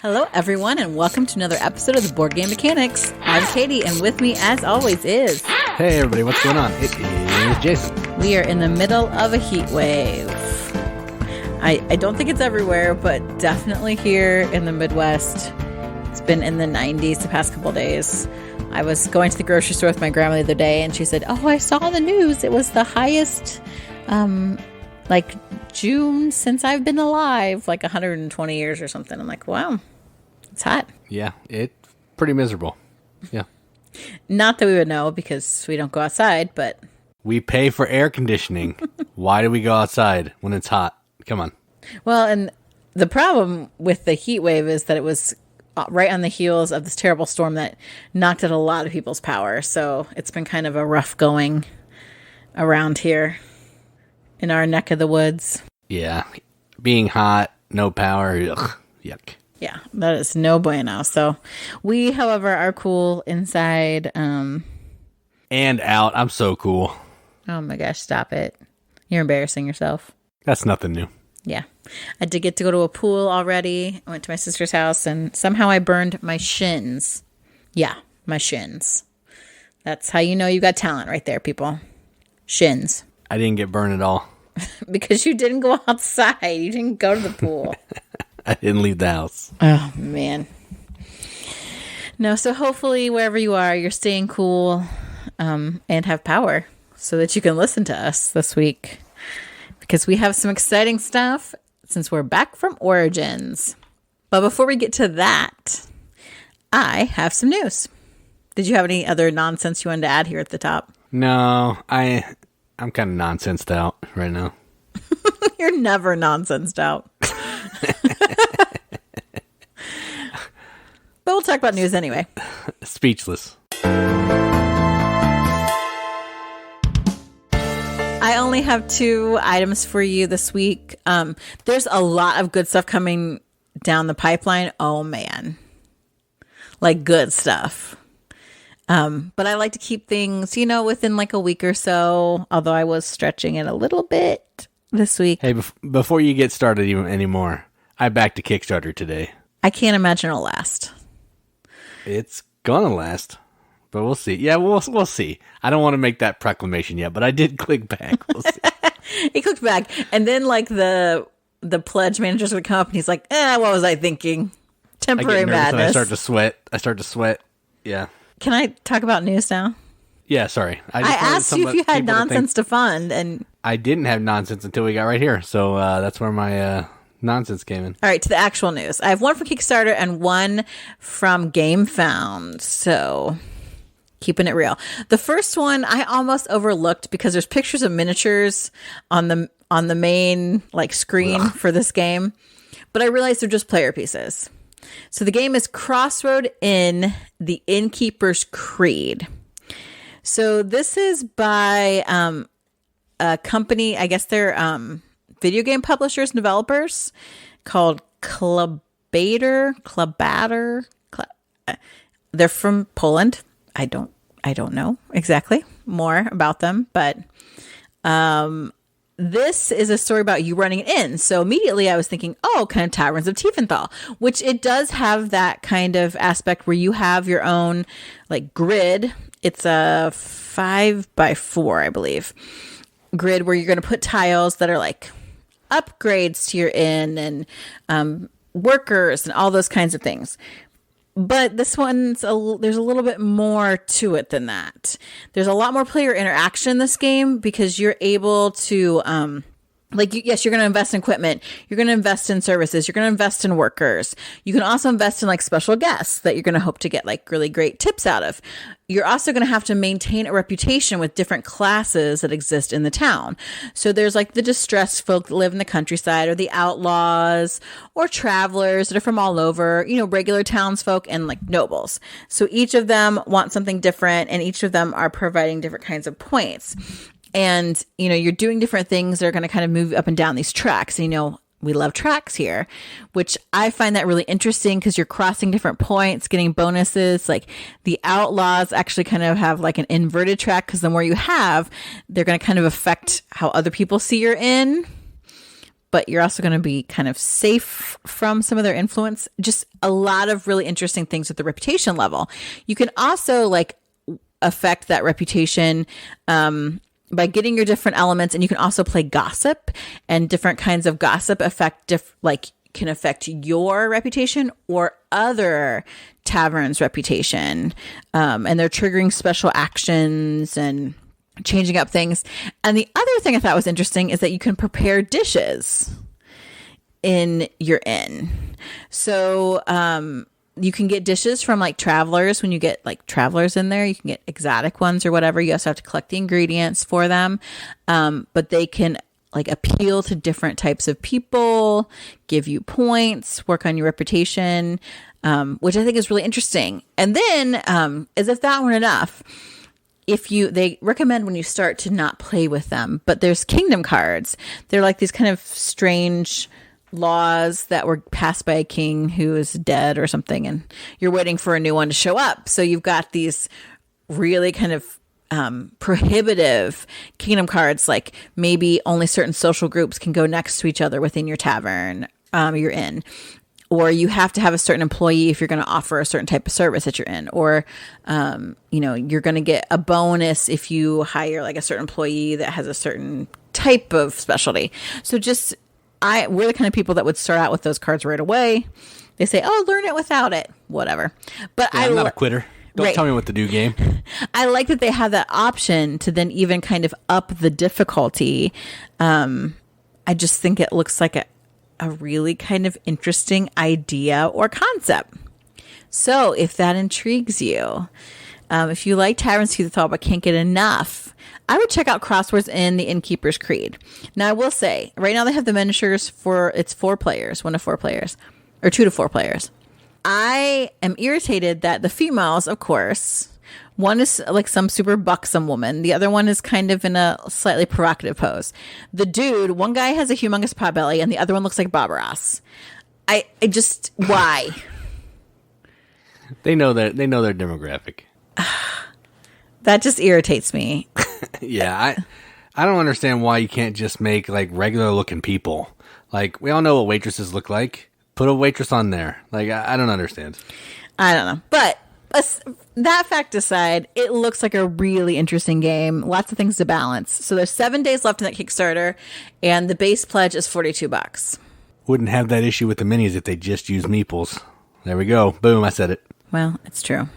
Hello, everyone, and welcome to another episode of the Board Game Mechanics. I'm Katie, and with me, as always, is... Hey, everybody, what's going on? It is Jason. We are in the middle of a heat wave. I don't think it's everywhere, but definitely here in the Midwest. It's been in the 90s the past couple of days. I was going to the grocery store with my grandma the other day, and she said, "Oh, I saw on the news. It was the highest, June since I've been alive, like 120 years or something." I'm like, wow, it's hot. Yeah, it's pretty miserable. Yeah. Not that we would know because we don't go outside, but... We pay for air conditioning. Why do we go outside when it's hot? Come on. Well, and the problem with the heat wave is that it was right on the heels of this terrible storm that knocked out a lot of people's power. So it's been kind of a rough going around here in our neck of the woods. Yeah. Being hot, no power, ugh, yuck. Yeah, that is no bueno. So we, however, are cool inside. And out. I'm so cool. Oh my gosh, stop it. You're embarrassing yourself. That's nothing new. Yeah. I did get to go to a pool already. I went to my sister's house and somehow I burned my shins. Yeah, my shins. That's how you know you got talent right there, people. Shins. I didn't get burned at all. Because you didn't go outside. You didn't go to the pool. I didn't leave the house. Oh, man. No, so hopefully wherever you are, you're staying cool and have power so that you can listen to us this week. Because we have some exciting stuff since we're back from Origins. But before we get to that, I have some news. Did you have any other nonsense you wanted to add here at the top? No, I'm kind of nonsensed out right now. You're never nonsensed out. But we'll talk about news anyway. Speechless. I only have 2 items for you this week. There's a lot of good stuff coming down the pipeline. Oh, man. Like good stuff. But I like to keep things, within like a week or so, although I was stretching it a little bit this week. Hey, before you get started anymore, I backed a Kickstarter today. I can't imagine it'll last. It's gonna last, but we'll see. Yeah, we'll see. I don't want to make that proclamation yet, but I did click back. We'll see. He clicked back, and then like the pledge manager's would come up, and he's like, what was I thinking? Temporary madness. I start to sweat. Yeah. Can I talk about news now? Yeah, sorry. I asked you if you had nonsense to fund, and I didn't have nonsense until we got right here. So that's where my nonsense came in. All right, to the actual news. I have one from Kickstarter and one from GameFound. So keeping it real. The first one I almost overlooked because there's pictures of miniatures on the main screen for this game, but I realized they're just player pieces. So the game is Crossroads Inn, the Innkeeper's Creed. So this is by a company, I guess they're video game publishers and developers called Clubater. They're from Poland. I don't know exactly more about them, but this is a story about you running an inn. So immediately I was thinking, kind of Taverns of Tiefenthal, which it does have that kind of aspect where you have your own grid. It's a 5x4, I believe, grid where you're going to put tiles that are upgrades to your inn and workers and all those kinds of things. But this one's there's a little bit more to it than that. There's a lot more player interaction in this game because you're able to, yes, you're going to invest in equipment. You're going to invest in services. You're going to invest in workers. You can also invest in special guests that you're going to hope to get really great tips out of. You're also going to have to maintain a reputation with different classes that exist in the town. So there's the distressed folk that live in the countryside, or the outlaws, or travelers that are from all over, regular townsfolk and nobles. So each of them want something different, and each of them are providing different kinds of points. And, you're doing different things that are going to kind of move up and down these tracks. We love tracks here, which I find that really interesting because you're crossing different points, getting bonuses. The outlaws actually kind of have an inverted track because the more you have, they're going to kind of affect how other people see you're in. but you're also going to be kind of safe from some of their influence. Just a lot of really interesting things at the reputation level. You can also like affect that reputation by getting your different elements, and you can also play gossip, and different kinds of gossip can affect your reputation or other taverns' reputation, and they're triggering special actions and changing up things. And the other thing I thought was interesting is that you can prepare dishes in your inn. So you can get dishes from like travelers. When you get like travelers in there, you can get exotic ones or whatever. You also have to collect the ingredients for them, but they can like appeal to different types of people, give you points, work on your reputation, which I think is really interesting. And then as if that weren't enough, they recommend when you start to not play with them, but there's kingdom cards. They're like these kind of strange laws that were passed by a king who is dead or something, and you're waiting for a new one to show up. So you've got these really kind of prohibitive kingdom cards, like maybe only certain social groups can go next to each other within your tavern you're in, or you have to have a certain employee if you're going to offer a certain type of service that you're in, or you're going to get a bonus if you hire like a certain employee that has a certain type of specialty. So we're the kind of people that would start out with those cards right away. They say, oh, learn it without it, whatever. But yeah, I'm not a quitter. Don't tell me what to do, game. I like that they have that option to then even kind of up the difficulty. I just think it looks like a really kind of interesting idea or concept. So if that intrigues you, if you like Taverns of Teeth but can't get enough, I would check out Crossroads Inn, the Innkeeper's Creed. Now, I will say, right now they have the miniatures it's 4 players, 1 to 4 players, or 2 to 4 players. I am irritated that the females, of course, one is like some super buxom woman. The other one is kind of in a slightly provocative pose. The dude, one guy has a humongous pot belly, and the other one looks like Bob Ross. I just, why? They know their demographic. That just irritates me. Yeah, I don't understand why you can't just make like regular looking people. Like, we all know what waitresses look like. Put a waitress on there. Like, I don't understand. I don't know. But that fact aside, it looks like a really interesting game. Lots of things to balance. So there's 7 days left in that Kickstarter, and the base pledge is $42. Wouldn't have that issue with the minis if they just used meeples. There we go. Boom, I said it. Well, it's true.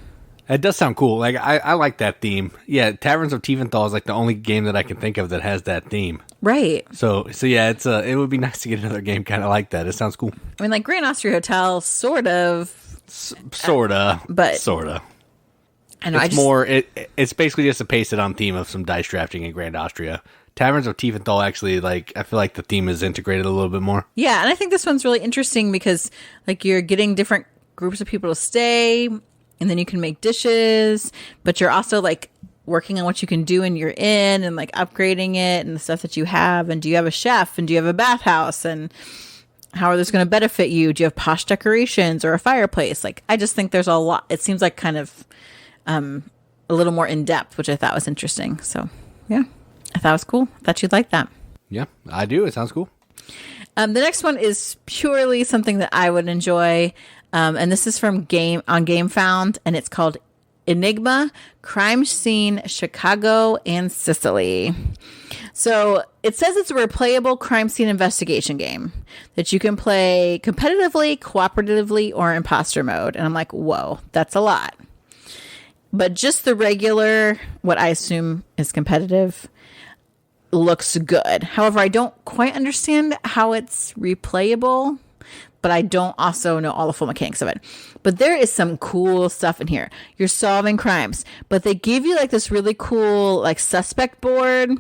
It does sound cool. Like, I like that theme. Yeah, Taverns of Tiefenthal is like the only game that I can think of that has that theme. Right. So yeah, it would be nice to get another game kind of like that. It sounds cool. I mean, like Grand Austria Hotel, sort of. But sorta. I know. It's basically just a pasted on theme of some dice drafting in Grand Austria. Taverns of Tiefenthal actually, like, I feel like the theme is integrated a little bit more. Yeah, and I think this one's really interesting because, like, you're getting different groups of people to stay, and then you can make dishes, but you're also like working on what you can do in your inn and like upgrading it and the stuff that you have. And do you have a chef, and do you have a bathhouse, and how are those going to benefit you? Do you have posh decorations or a fireplace? Like, I just think there's a lot. It seems like kind of a little more in depth, which I thought was interesting. So yeah, I thought it was cool. Thought you'd like that. Yeah, I do. It sounds cool. The next one is purely something that I would enjoy. And this is from GameFound, and it's called Enigma Crime Scene, Chicago and Sicily. So it says it's a replayable crime scene investigation game that you can play competitively, cooperatively, or imposter mode. And I'm like, whoa, that's a lot. But just the regular, what I assume is competitive, looks good. However, I don't quite understand how it's replayable, but I don't also know all the full mechanics of it. But there is some cool stuff in here. You're solving crimes, but they give you like this really cool like suspect board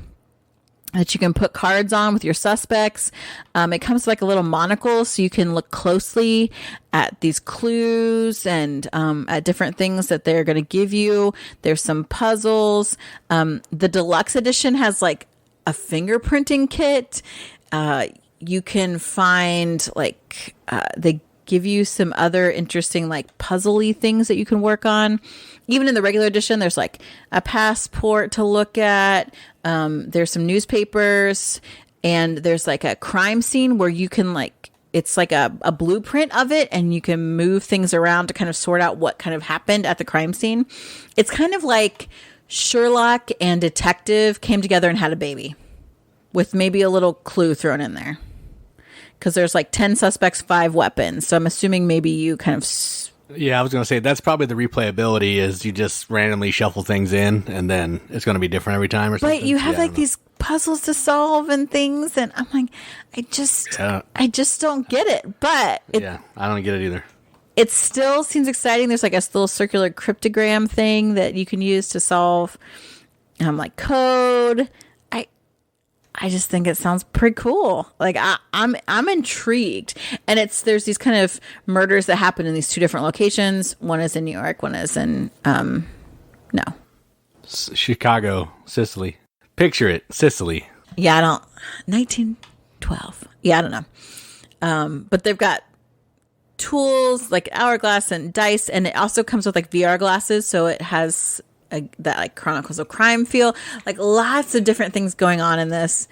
that you can put cards on with your suspects. It comes with like a little monocle so you can look closely at these clues and at different things that they're going to give you. There's some puzzles. The deluxe edition has like a fingerprinting kit. You can find like they give you some other interesting like puzzly things that you can work on. Even in the regular edition, there's like a passport to look at. There's some newspapers. and there's like a crime scene where you can like, it's like a blueprint of it, and you can move things around to kind of sort out what kind of happened at the crime scene. It's kind of like Sherlock and Detective came together and had a baby with maybe a little clue thrown in there. Because there's like 10 suspects, 5 weapons. So I'm assuming maybe you kind of... Yeah, I was going to say, that's probably the replayability is you just randomly shuffle things in and then it's going to be different every time or something. But you have like these puzzles to solve and things. And I'm like, I just don't get it. But... yeah, I don't get it either. It still seems exciting. There's like a little circular cryptogram thing that you can use to solve like code. I just think it sounds pretty cool. Like I'm intrigued, and there's these kind of murders that happen in these 2 different locations. One is in New York. One is in Chicago, Sicily. Picture it, Sicily. Yeah, 1912. Yeah, I don't know. But they've got tools like hourglass and dice, and it also comes with like VR glasses, so it has that like Chronicles of Crime feel, like lots of different things going on in this.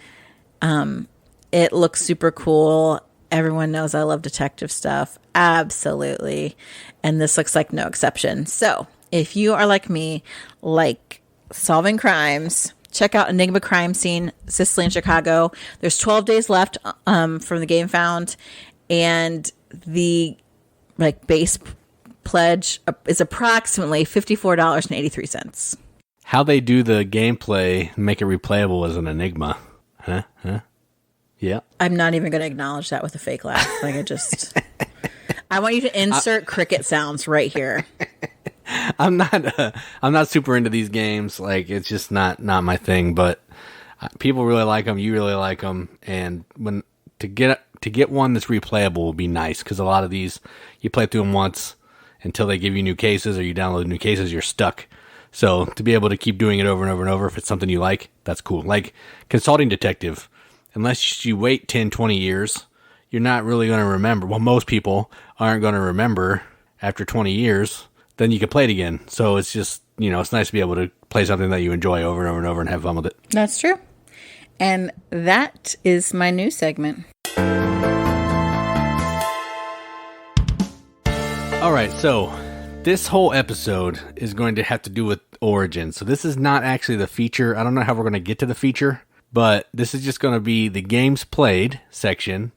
It looks super cool. Everyone knows I love detective stuff. Absolutely. And this looks like no exception. So if you are like me, like solving crimes, check out Enigma Crime Scene, Sicily and Chicago. There's 12 days left from the game found, and the like base pledge is approximately $54.83. How they do the gameplay, make it replayable as an enigma. Huh? Yeah. I'm not even going to acknowledge that with a fake laugh. Like I want you to insert cricket sounds right here. I'm not super into these games. Like, it's just not my thing, but people really like them. You really like them. And to get one that's replayable will be nice, because a lot of these, you play through them once until they give you new cases or you download new cases, you're stuck. So to be able to keep doing it over and over and over, if it's something you like, that's cool. Like Consulting Detective, unless you wait 10, 20 years, you're not really going to remember. Well, most people aren't going to remember after 20 years. Then you can play it again. So it's just, it's nice to be able to play something that you enjoy over and over and over and have fun with it. That's true. And that is my new segment. All right, so this whole episode is going to have to do with Origins. So this is not actually the feature. I don't know how we're going to get to the feature, but this is just going to be the games played section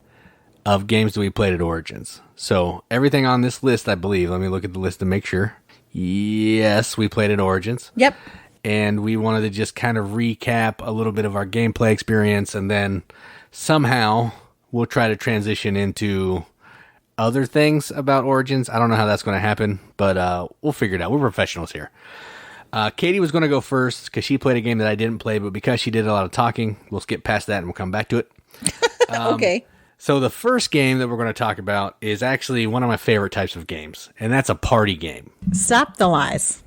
of games that we played at Origins. So everything on this list, I believe, let me look at the list to make sure. Yes, we played at Origins. Yep. And we wanted to just kind of recap a little bit of our gameplay experience, and then somehow we'll try to transition into other things about Origins. I don't know how that's going to happen, but we'll figure it out. We're professionals here. Katie was going to go first because she played a game that I didn't play, but because she did a lot of talking, we'll skip past that and we'll come back to it. Okay. So the first game that we're going to talk about is actually one of my favorite types of games, and that's a party game. Stop the lies.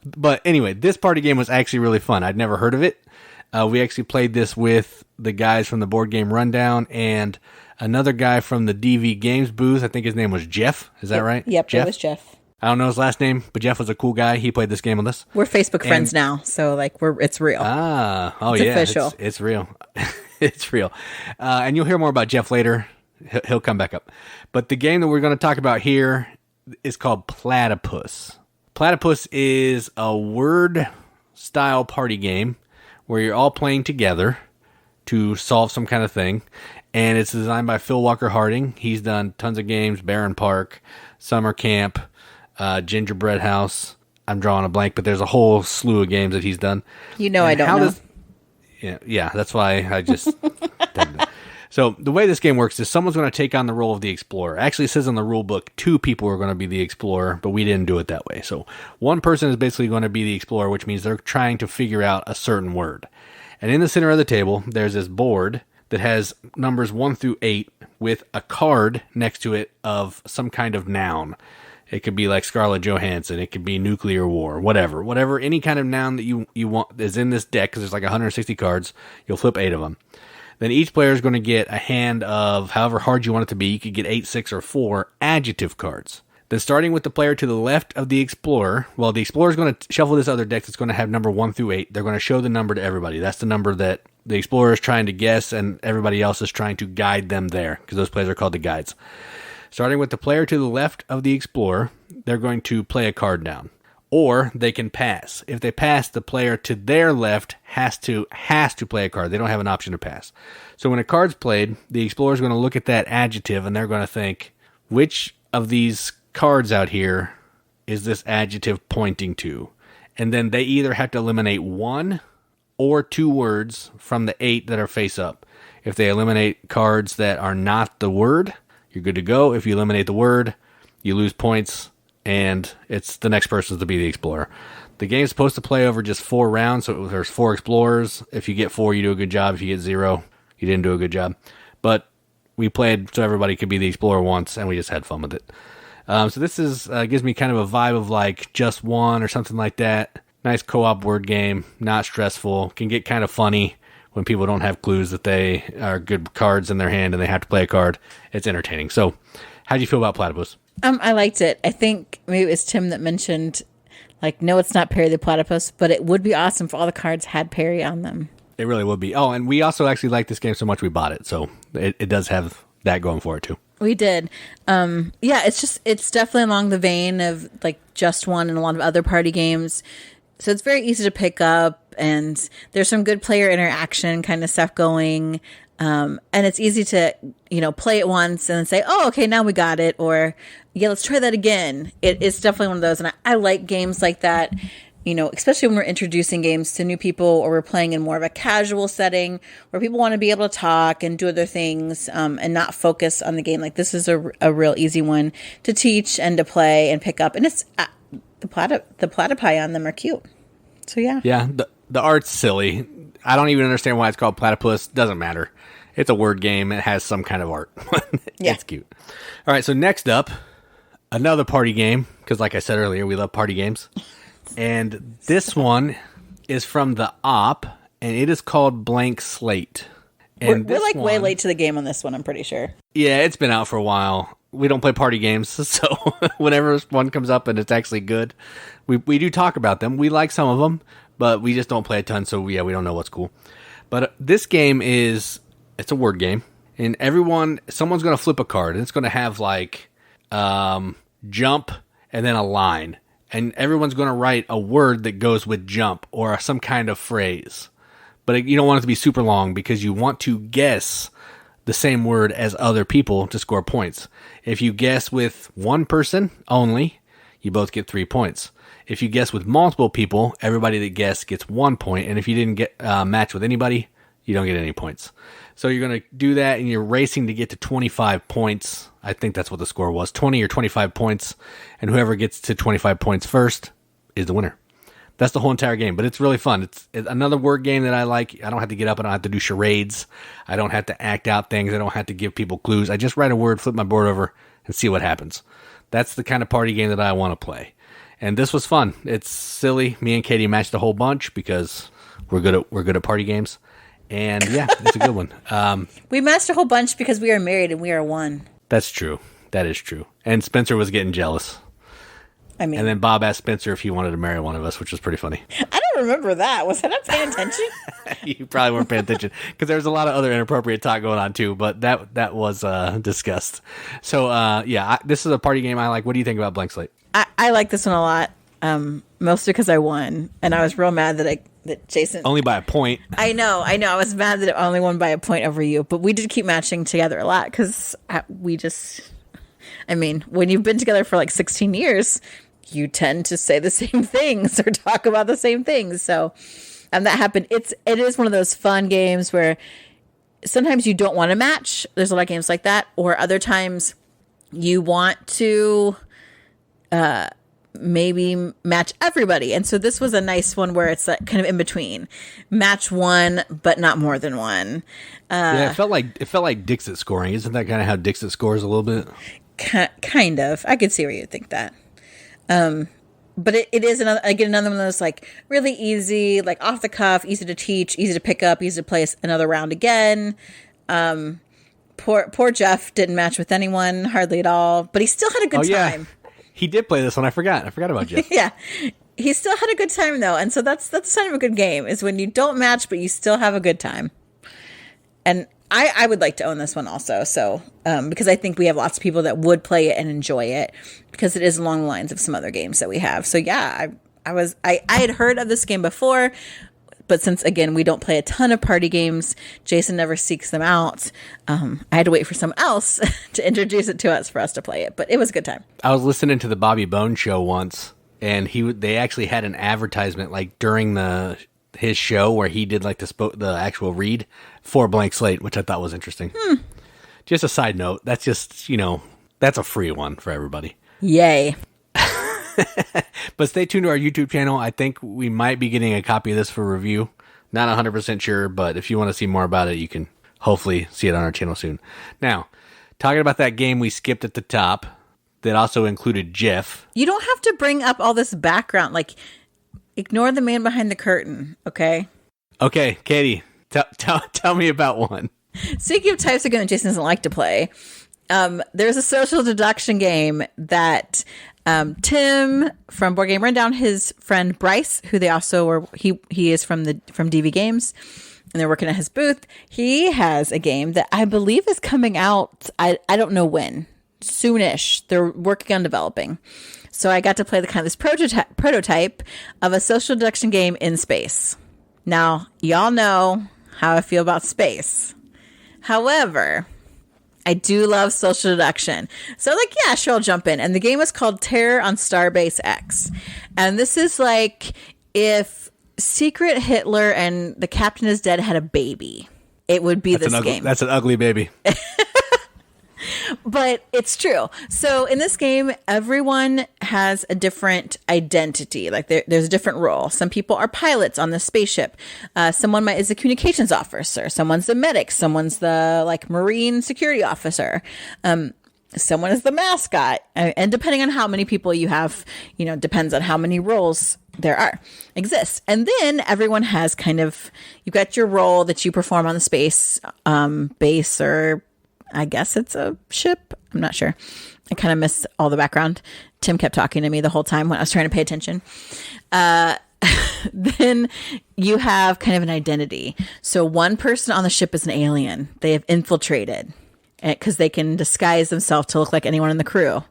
But anyway, this party game was actually really fun. I'd never heard of it. We actually played this with the guys from the Board Game Rundown and another guy from the DV Games booth. I think his name was Jeff. Is that right? Yep, Jeff? it was Jeff. I don't know his last name, but Jeff was a cool guy. He played this game with us. We're Facebook friends now, so like it's real. It's official. It's real. It's real. And you'll hear more about Jeff later. He'll come back up. But the game that we're going to talk about here is called Platypus. Platypus is a word-style party game where you're all playing together to solve some kind of thing. And it's designed by Phil Walker Harding. He's done tons of games, Barron Park, Summer Camp, Gingerbread House. I'm drawing a blank, but there's a whole slew of games that he's done. I don't know. Yeah, that's why I just... So the way this game works is someone's going to take on the role of the explorer. Actually, it says in the rule book 2 people are going to be the explorer, but we didn't do it that way. So one person is basically going to be the explorer, which means they're trying to figure out a certain word. And in the center of the table, there's this board that has numbers 1 through 8 with a card next to it of some kind of noun. It could be like Scarlett Johansson. It could be nuclear war, whatever. Any kind of noun that you want is in this deck, because there's like 160 cards. You'll flip 8 of them. Then each player is going to get a hand of however hard you want it to be. You could get 8, 6, or 4 adjective cards. Then starting with the player to the left of the explorer, the explorer is going to shuffle this other deck that's going to have number 1 through 8. They're going to show the number to everybody. That's the number that The explorer is trying to guess, and everybody else is trying to guide them there, because those players are called the guides. Starting with the player to the left of the explorer, they're going to play a card down. Or they can pass. If they pass, the player to their left has to play a card. They don't have an option to pass. So when a card's played, the explorer is going to look at that adjective, and they're going to think, which of these cards out here is this adjective pointing to? And then they either have to eliminate 1 or 2 words from the 8 that are face up. If they eliminate cards that are not the word, you're good to go. If you eliminate the word, you lose points, and it's the next person to be the explorer. The game's supposed to play over just 4 rounds, so there's 4 explorers. If you get 4, you do a good job. If you get 0, you didn't do a good job. But we played so everybody could be the explorer once, and we just had fun with it. So this is gives me kind of a vibe of like Just One or something like that. Nice co-op word game, not stressful. Can get kind of funny when people don't have clues that they are good cards in their hand and they have to play a card. It's entertaining. So how do you feel about Platypus? I liked it. I think maybe it was Tim that mentioned, like, no, it's not Perry the Platypus, but it would be awesome if all the cards had Perry on them. It really would be. Oh, and we also actually like this game so much we bought it. So it does have that going for it too. We did. Yeah, it's definitely along the vein of like Just One and a lot of other party games. So it's very easy to pick up, and there's some good player interaction kind of stuff going. And it's easy to, play it once and then say, oh, okay, now we got it. Or, yeah, let's try that again. It's definitely one of those. And I like games like that, especially when we're introducing games to new people or we're playing in more of a casual setting where people want to be able to talk and do other things and not focus on the game. Like this is a real easy one to teach and to play and pick up. And it's the platypi on them are cute. So, yeah. Yeah, the art's silly. I don't even understand why it's called Platypus. Doesn't matter. It's a word game. It has some kind of art. Yeah. It's cute. All right, so next up, another party game. Because like I said earlier, we love party games. And this one is from the Op, and it is called Blank Slate. And we're like way late to the game on this one, I'm pretty sure. Yeah, it's been out for a while. We don't play party games, so whenever one comes up and it's actually good, we do talk about them. We like some of them, but we just don't play a ton, so we don't know what's cool. But this game it's a word game, and someone's going to flip a card, and it's going to have like jump and then a line. And everyone's going to write a word that goes with jump or some kind of phrase. But you don't want it to be super long because you want to guess the same word as other people to score points. If you guess with one person only, you both get 3 points. If you guess with multiple people, everybody that guessed gets 1 point. And if you didn't get match with anybody, you don't get any points. So you're going to do that, and you're racing to get to 25 points. I think that's what the score was, 20 or 25 points. And whoever gets to 25 points first is the winner. That's the whole entire game, but it's really fun. It's another word game that I like. I don't have to get up. I don't have to do charades. I don't have to act out things. I don't have to give people clues. I just write a word, flip my board over, and see what happens. That's the kind of party game that I want to play. And this was fun. It's silly. Me and Katie matched a whole bunch because we're good at party games. And yeah, it's a good one. We matched a whole bunch because we are married and we are one. That's true. That is true. And Spencer was getting jealous. And then Bob asked Spencer if he wanted to marry one of us, which was pretty funny. I don't remember that. Was I not paying attention? You probably weren't paying attention because there was a lot of other inappropriate talk going on too, but that was discussed. So this is a party game I like. What do you think about Blank Slate? I like this one a lot, mostly because I won, and I was real mad that Jason only by a point. I know. I was mad that it only won by a point over you, but we did keep matching together a lot because when you've been together for like 16 years, you tend to say the same things or talk about the same things. So, that happened. It is one of those fun games where sometimes you don't want to match. There's a lot of games like that, or other times you want to maybe match everybody. And so this was a nice one where it's like kind of in between. Match one, but not more than one. It felt like Dixit scoring. Isn't that kind of how Dixit scores a little bit? Kind of. I could see where you'd think that. But it is another one of those like really easy, like off the cuff, easy to teach, easy to pick up, easy to play another round again. Poor Jeff didn't match with anyone hardly at all, but he still had a good time. He did play this one. I forgot about Jeff. Yeah. He still had a good time though. And so that's the sign of a good game is when you don't match, but you still have a good time. And I would like to own this one also. So, because I think we have lots of people that would play it and enjoy it, because it is along the lines of some other games that we have. So yeah, I had heard of this game before, but since again, we don't play a ton of party games, Jason never seeks them out. I had to wait for someone else to introduce it to us for us to play it, but it was a good time. I was listening to the Bobby Bones show once, and they actually had an advertisement like during his show where he did like the actual read for Blank Slate, which I thought was interesting. Just a side note. That's just, that's a free one for everybody. Yay. But stay tuned to our YouTube channel. I think we might be getting a copy of this for review. Not 100% sure, but if you want to see more about it, you can hopefully see it on our channel soon. Now, talking about that game we skipped at the top that also included Jiff. You don't have to bring up all this background. Like, ignore the man behind the curtain, okay? Okay, Katie, tell me about one. Speaking of types of game that Jason doesn't like to play, there's a social deduction game that Tim from Board Game Rundown, his friend Bryce, who they also were, he is from DV Games, and they're working at his booth. He has a game that I believe is coming out. I don't know when, soonish. They're working on developing. So I got to play this prototype of a social deduction game in space. Now, y'all know how I feel about space. However, I do love social deduction. So yeah, sure, I'll jump in. And the game is called Terror on Starbase X. And this is like if Secret Hitler and the Captain is Dead had a baby. It would be this game. That's an ugly baby. But it's true. So in this game, everyone has a different identity. Like there's a different role. Some people are pilots on the spaceship. Someone is a communications officer. Someone's the medic. Someone's the marine security officer. Someone is the mascot. And depending on how many people you have, depends on how many roles there exist. And then everyone has you've got your role that you perform on the space base, or I guess it's a ship. I'm not sure. I kind of missed all the background. Tim kept talking to me the whole time when I was trying to pay attention. Then you have kind of an identity. So one person on the ship is an alien. They have infiltrated because they can disguise themselves to look like anyone in the crew.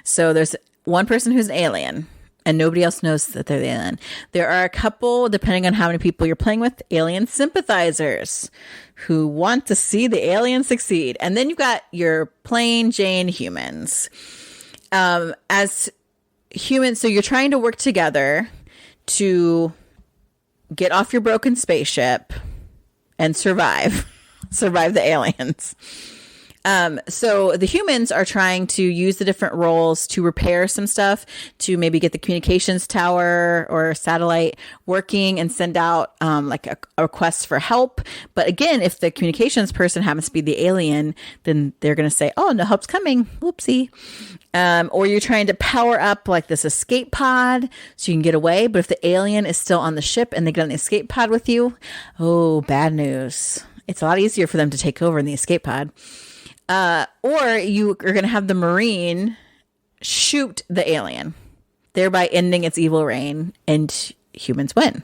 So there's one person who's an alien, and nobody else knows that they're the alien. There are a couple, depending on how many people you're playing with, alien sympathizers who want to see the alien succeed. And then you've got your plain Jane humans. As humans, so you're trying to work together to get off your broken spaceship and survive the aliens. So the humans are trying to use the different roles to repair some stuff, to maybe get the communications tower or satellite working and send out a request for help. But again, if the communications person happens to be the alien, then they're going to say, oh, no help's coming. Whoopsie. Or you're trying to power up this escape pod so you can get away. But if the alien is still on the ship and they get on the escape pod with you, oh, bad news. It's a lot easier for them to take over in the escape pod. Or you are going to have the Marine shoot the alien, thereby ending its evil reign, and humans win.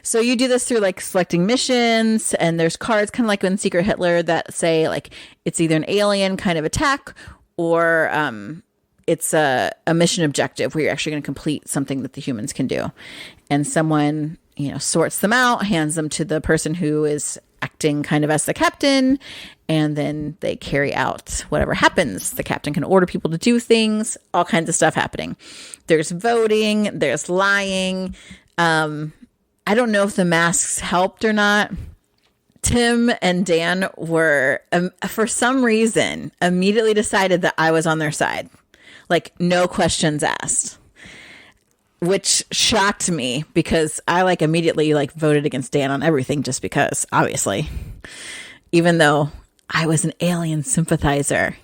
So you do this through selecting missions, and there's cards kind of like in Secret Hitler that say it's either an alien kind of attack, or it's a mission objective where you're actually going to complete something that the humans can do. And someone, sorts them out, hands them to the person who is acting kind of as the captain, and then they carry out whatever happens. The captain can order people to do things, all kinds of stuff happening. There's voting, there's lying. I don't know if the masks helped or not. Tim and Dan were, for some reason, immediately decided that I was on their side. No questions asked. Which shocked me because I immediately voted against Dan on everything just because, obviously, even though I was an alien sympathizer,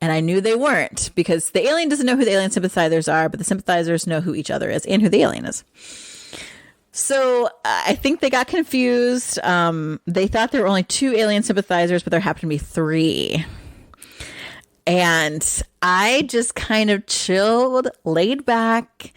and I knew they weren't, because the alien doesn't know who the alien sympathizers are, but the sympathizers know who each other is and who the alien is. So I think they got confused. They thought there were only 2 alien sympathizers, but there happened to be 3. And I just kind of chilled, laid back,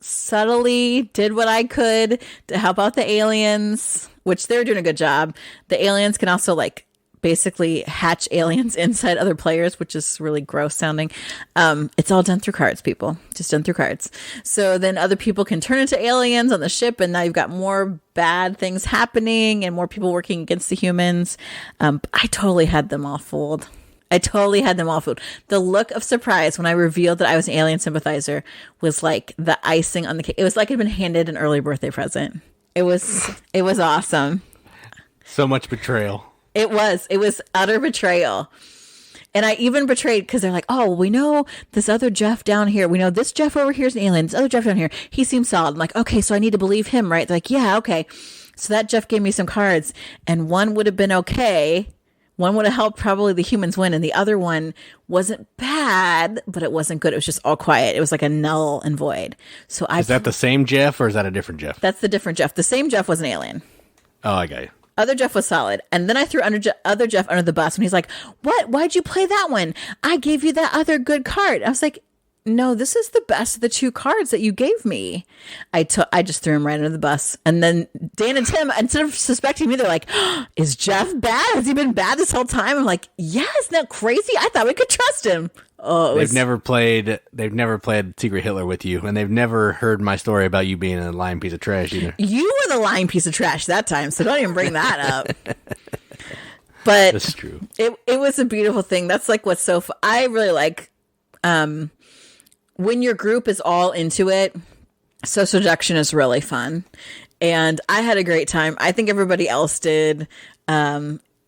subtly did what I could to help out the aliens, which they're doing a good job. The aliens can also like basically hatch aliens inside other players, which is really gross sounding. It's all done through cards, people. Just done through cards. So then other people can turn into aliens on the ship, and now you've got more bad things happening and more people working against the humans. I totally had them all fooled. The look of surprise when I revealed that I was an alien sympathizer was like the icing on the cake. It was like I'd been handed an early birthday present. It was awesome. So much betrayal. It was utter betrayal. And I even betrayed because they're like, oh, we know this other Jeff down here. We know this Jeff over here is an alien. This other Jeff down here, he seems solid. I'm like, okay, so I need to believe him, right? They're like, yeah, okay. So that Jeff gave me some cards, and one would have been okay. One would have helped probably the humans win, and the other one wasn't bad, but it wasn't good. It was just all quiet. It was like a null and void. So is that the same Jeff, or is that a different Jeff? That's the different Jeff. The same Jeff was an alien. Oh, I got you. Other Jeff was solid. And then I threw other Jeff under the bus. And he's like, what? Why'd you play that one? I gave you that other good card. I was like, no, this is the best of the two cards that you gave me. I just threw him right under the bus. And then Dan and Tim, instead of suspecting me, they're like, oh, is Jeff bad? Has he been bad this whole time? I'm like, yeah, isn't that crazy? I thought we could trust him. Oh, they've never played Secret Hitler with you, and they've never heard my story about you being a lying piece of trash either. You were the lying piece of trash that time, so don't even bring that up. But that's true. It was a beautiful thing. That's like what's so I really like when your group is all into it. Social deduction is really fun, and I had a great time. I think everybody else did.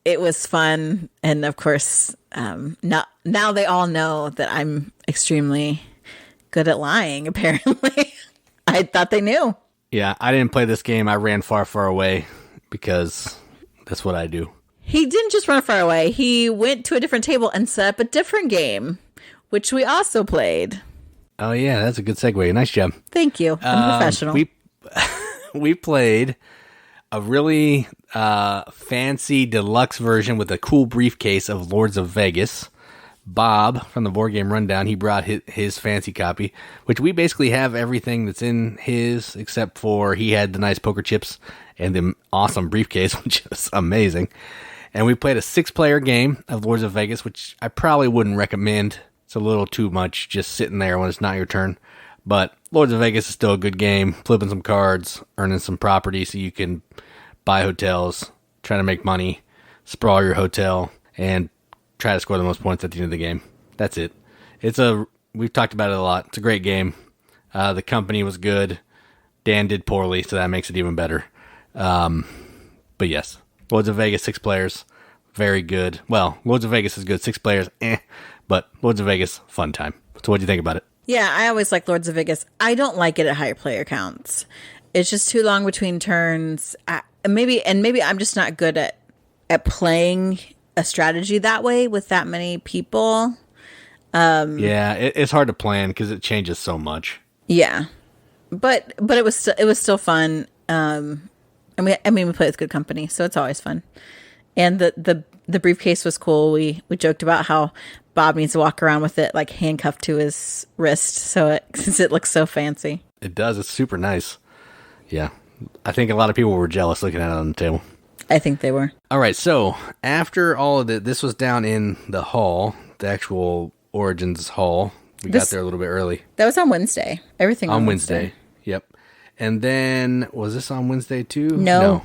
It was fun, and of course, now they all know that I'm extremely good at lying, apparently. I thought they knew. Yeah, I didn't play this game. I ran far, far away because that's what I do. He didn't just run far away. He went to a different table and set up a different game, which we also played. Oh, yeah, that's a good segue. Nice job. Thank you. I'm professional. We played a really fancy deluxe version with a cool briefcase of Lords of Vegas. Bob from the Board Game Rundown, he brought his fancy copy, which we basically have everything that's in his, except for he had the nice poker chips and the awesome briefcase, which is amazing. And we played a 6-player game of Lords of Vegas, which I probably wouldn't recommend. It's a little too much just sitting there when it's not your turn. But Lords of Vegas is still a good game. Flipping some cards, earning some property so you can buy hotels, try to make money, sprawl your hotel, and try to score the most points at the end of the game. That's it. We've talked about it a lot. It's a great game. The company was good. Dan did poorly, so that makes it even better. But yes, Lords of Vegas, 6 players, very good. Well, Lords of Vegas is good, 6 players, but Lords of Vegas, fun time. So what do you think about it? Yeah, I always like Lords of Vegas. I don't like it at higher player counts. It's just too long between turns. Maybe I'm just not good at playing a strategy that way with that many people. Yeah, it's hard to plan because it changes so much. Yeah, but it was still fun. We played with good company, so it's always fun. And the briefcase was cool. We joked about how Bob needs to walk around with it like handcuffed to his wrist, since it looks so fancy. It does. It's super nice. Yeah, I think a lot of people were jealous looking at it on the table. I think they were. All right, so after all of this was down in the hall, the actual Origins hall. We got there a little bit early. That was on Wednesday. Everything on Wednesday. Yep. And then, was this on Wednesday too? No.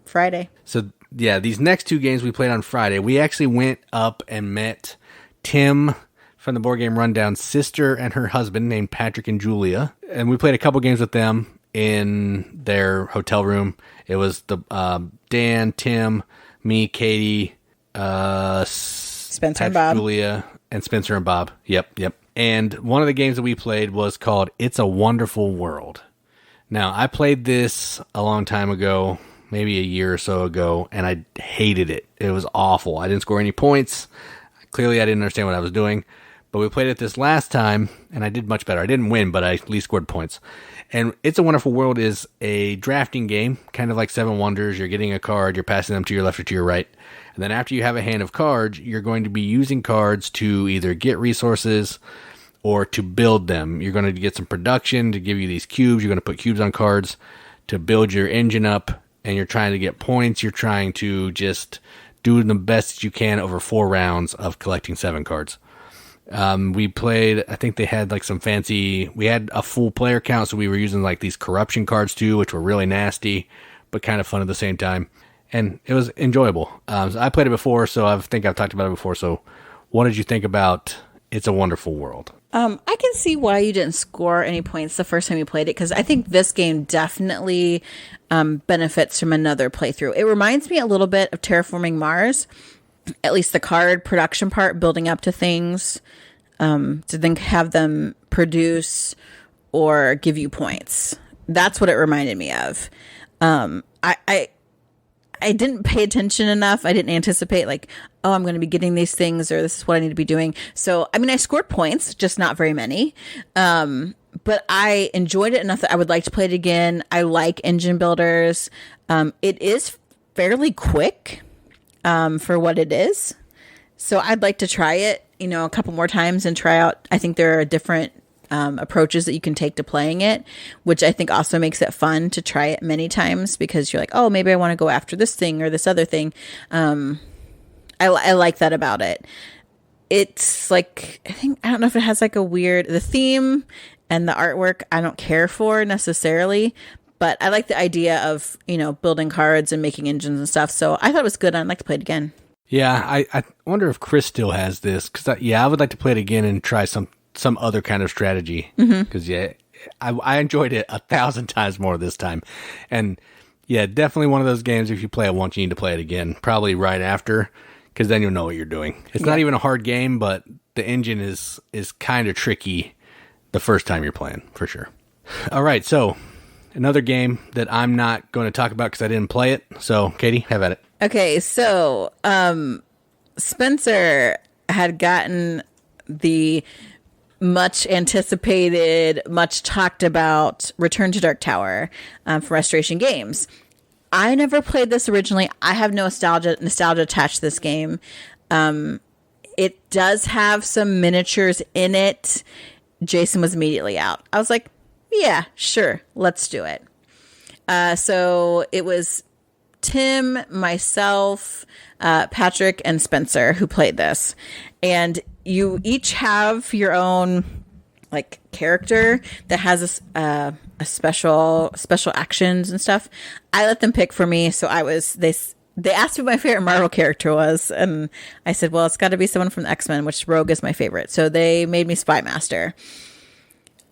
Friday. So, yeah, these next 2 games we played on Friday. We actually went up and met Tim from the Board Game Rundown's sister and her husband named Patrick and Julia. And we played a couple games with them in their hotel room. It was the Dan, Tim, me, Katie, Spencer Patrick, and Bob. Julia, and Spencer and Bob. Yep. And one of the games that we played was called It's a Wonderful World. Now, I played this a long time ago, maybe a year or so ago, and I hated it. It was awful. I didn't score any points. Clearly, I didn't understand what I was doing. But we played it this last time, and I did much better. I didn't win, but I at least scored points. And It's a Wonderful World is a drafting game, kind of like Seven Wonders. You're getting a card, you're passing them to your left or to your right. And then after you have a hand of cards, you're going to be using cards to either get resources or to build them. You're going to get some production to give you these cubes. You're going to put cubes on cards to build your engine up, and you're trying to get points. You're trying to just do the best that you can over 4 rounds of collecting 7 cards. We played, I think they had like some fancy, we had a full player count, so we were using like these corruption cards too, which were really nasty, but kind of fun at the same time. And it was enjoyable. So I played it before, so I think I've talked about it before. So what did you think about It's a Wonderful World? I can see why you didn't score any points the first time you played it, because I think this game definitely benefits from another playthrough. It reminds me a little bit of Terraforming Mars, at least the card production part, building up to things to then have them produce or give you points. That's what it reminded me of. I didn't pay attention enough. I didn't anticipate like, oh, I'm going to be getting these things, or this is what I need to be doing. So, I mean, I scored points, just not very many. But I enjoyed it enough that I would like to play it again. I like engine builders. It is fairly quick for what it is. So I'd like to try it, a couple more times and try out. I think there are different approaches that you can take to playing it, which I think also makes it fun to try it many times, because you're like, oh, maybe I want to go after this thing or this other thing. I like that about it. It's like, I don't know if it has like the theme and the artwork I don't care for necessarily, but I like the idea of, building cards and making engines and stuff. So I thought it was good. I'd like to play it again. Yeah, I wonder if Chris still has this, because I would like to play it again and try some other kind of strategy, because I enjoyed it 1,000 times more this time. And definitely one of those games, if you play it once, you need to play it again, probably right after, because then you'll know what you're doing. It's not even a hard game, but the engine is kind of tricky the first time you're playing, for sure. All right, so another game that I'm not going to talk about because I didn't play it. So Katie, have at it. Okay, so Spencer had gotten the much anticipated, much talked about Return to Dark Tower from Restoration Games. I never played this originally. I have no nostalgia attached to this game. It does have some miniatures in it. Jason was immediately out. I was like, yeah, sure, let's do it. So it was Tim, myself, Patrick, and Spencer who played this. And you each have your own like character that has a special actions and stuff. I let them pick for me, so they asked me what my favorite Marvel character was, and I said, well, it's got to be someone from the X-Men, which Rogue is my favorite. So they made me Spy Master.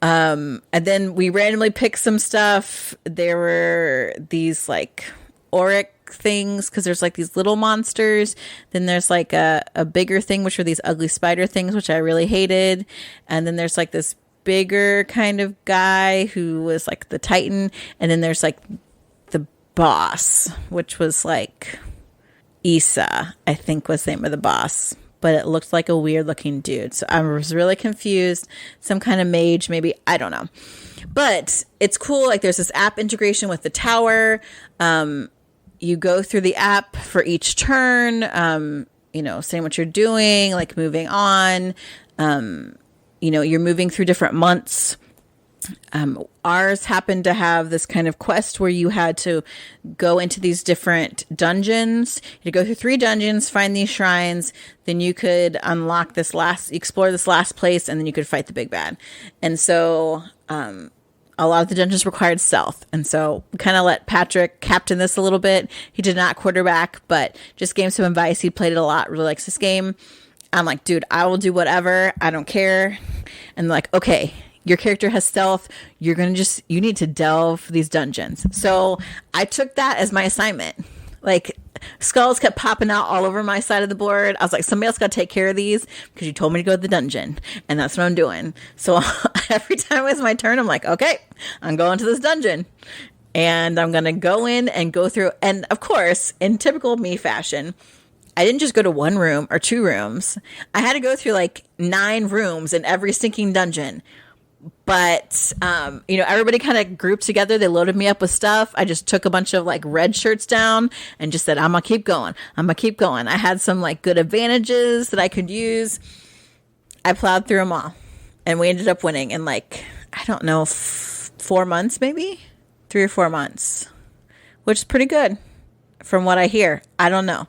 And then we randomly picked some stuff. There were these like auric things, because there's like these little monsters. Then there's like a bigger thing, which are these ugly spider things, which I really hated. And then there's like this bigger kind of guy who was like the Titan. And then there's like the boss, which was like Issa, I think was the name of the boss. But it looked like a weird looking dude. So I was really confused. Some kind of mage, maybe. I don't know. But it's cool. Like there's this app integration with the tower. You go through the app for each turn, saying what you're doing, like moving on. You're moving through different months. Ours happened to have this kind of quest where you had to go into these different dungeons. You go through 3 dungeons, find these shrines, then you could unlock explore this last place, and then you could fight the big bad. And so, a lot of the dungeons required stealth. And so we kind of let Patrick captain this a little bit. He did not quarterback, but just gave some advice. He played it a lot, really likes this game. I'm like, dude, I will do whatever. I don't care. And they're like, okay, your character has stealth. You need to delve these dungeons. So I took that as my assignment. Like skulls kept popping out all over my side of the board. I was like, somebody else got to take care of these because you told me to go to the dungeon, and that's what I'm doing. So every time it was my turn, I'm like, okay, I'm going to this dungeon, and I'm going to go in and go through. And of course, in typical me fashion, I didn't just go to 1 room or 2 rooms. I had to go through like 9 rooms in every stinking dungeon. But, everybody kind of grouped together. They loaded me up with stuff. I just took a bunch of like red shirts down and just said, I'm going to keep going. I had some like good advantages that I could use. I plowed through them all. And we ended up winning in like, I don't know, 4 months, maybe 3 or 4 months, which is pretty good from what I hear. I don't know.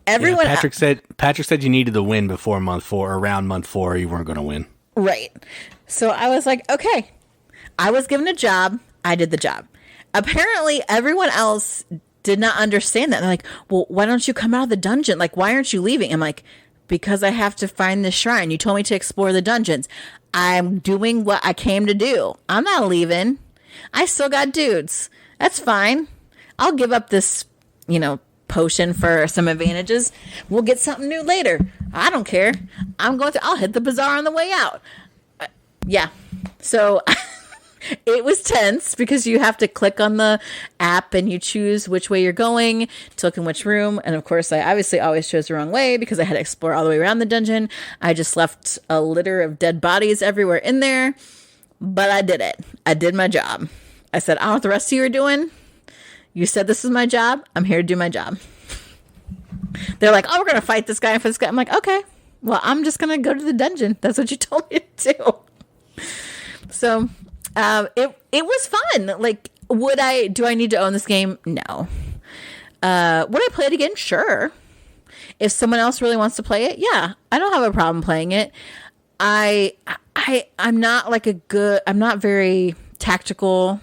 Everyone, Patrick said you needed the win before month 4, or around month 4, or you weren't going to win. Right. So I was like, okay, I was given a job. I did the job. Apparently everyone else did not understand that. They're like, well, why don't you come out of the dungeon? Like, why aren't you leaving? I'm like, because I have to find this shrine. You told me to explore the dungeons. I'm doing what I came to do. I'm not leaving. I still got dudes. That's fine. I'll give up this, potion for some advantages. We'll get something new later. I don't care. I'll hit the bazaar on the way out. Yeah. So it was tense because you have to click on the app and you choose which way you're going to look in which room. And of course, I obviously always chose the wrong way because I had to explore all the way around the dungeon. I just left a litter of dead bodies everywhere in there, but I did it. I did my job. I said, I don't know what the rest of you are doing. You said this is my job. I'm here to do my job. They're like, oh, we're going to fight this guy and for this guy. I'm like, okay, well, I'm just going to go to the dungeon. That's what you told me to do. So it was fun. Like, do I need to own this game? No. Would I play it again? Sure. If someone else really wants to play it, yeah, I don't have a problem playing it. I'm not I'm not very tactical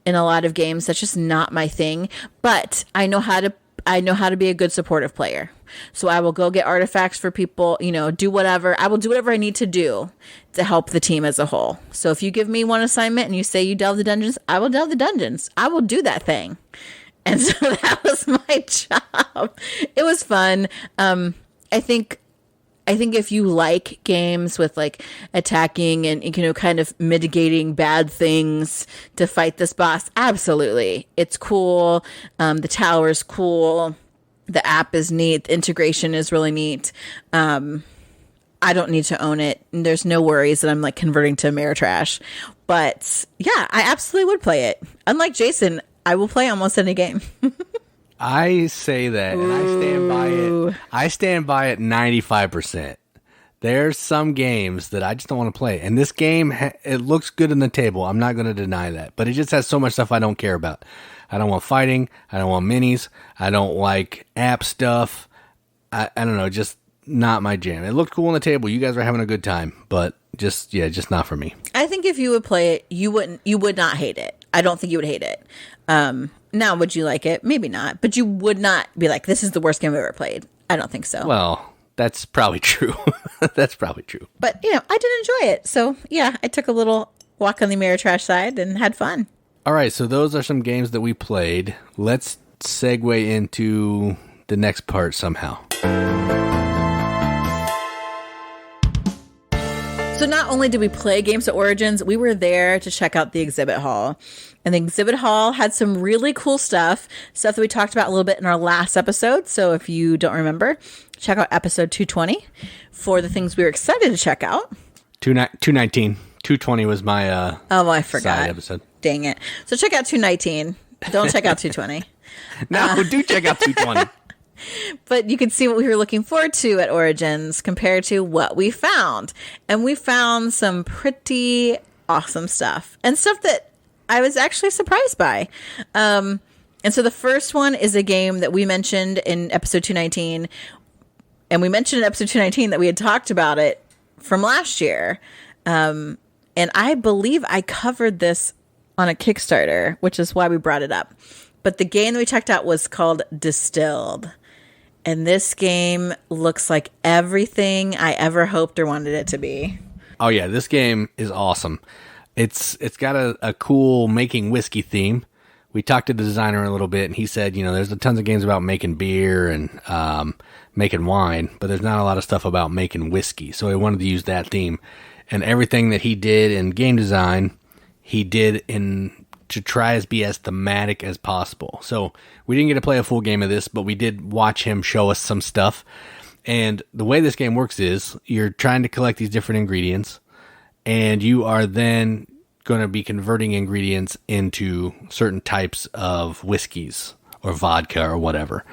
in a lot of games. That's just not my thing, but I know how to be a good supportive player. So I will go get artifacts for people, do whatever. I will do whatever I need to do to help the team as a whole. So if you give me one assignment and you say you delve the dungeons, I will delve the dungeons. I will do that thing. And so that was my job. It was fun. I think if you like games with like attacking and, kind of mitigating bad things to fight this boss, absolutely. It's cool. The tower's cool. The app is neat. The integration is really neat. I don't need to own it. There's no worries that I'm like converting to Ameritrash. But yeah, I absolutely would play it. Unlike Jason, I will play almost any game. I say that, and I stand by it. I stand by it 95%. There's some games that I just don't want to play. And this game, it looks good in the table. I'm not going to deny that. But it just has so much stuff I don't care about. I don't want fighting. I don't want minis. I don't like app stuff. I don't know, just not my jam. It looked cool on the table. You guys were having a good time. But just not for me. I think if you would play it, you would not hate it. I don't think you would hate it. Now, would you like it? Maybe not. But you would not be like, this is the worst game I've ever played. I don't think so. Well, that's probably true. That's probably true. But, I did enjoy it. So, yeah, I took a little walk on the Ameritrash side and had fun. All right, so those are some games that we played. Let's segue into the next part somehow. So not only did we play games at Origins, we were there to check out the exhibit hall. And the exhibit hall had some really cool stuff that we talked about a little bit in our last episode. So if you don't remember, check out episode 220 for the things we were excited to check out. 219. 220 was my I forgot. Side episode. Dang it. So check out 219. Don't check out 220. No, do check out 220. But you can see what we were looking forward to at Origins compared to what we found. And we found some pretty awesome stuff and stuff that I was actually surprised by. And so the first one is a game that we mentioned in episode 219. And we mentioned in episode 219 that we had talked about it from last year. And I believe I covered this on a Kickstarter, which is why we brought it up. But the game that we checked out was called Distilled. And this game looks like everything I ever hoped or wanted it to be. Oh, yeah. This game is awesome. It's got a cool making whiskey theme. We talked to the designer a little bit, and he said, there's tons of games about making beer and making wine, but there's not a lot of stuff about making whiskey. So he wanted to use that theme. And everything that he did in game design, he did to try to be as thematic as possible. So we didn't get to play a full game of this, but we did watch him show us some stuff. And the way this game works is you're trying to collect these different ingredients, and you are then going to be converting ingredients into certain types of whiskeys or vodka or whatever.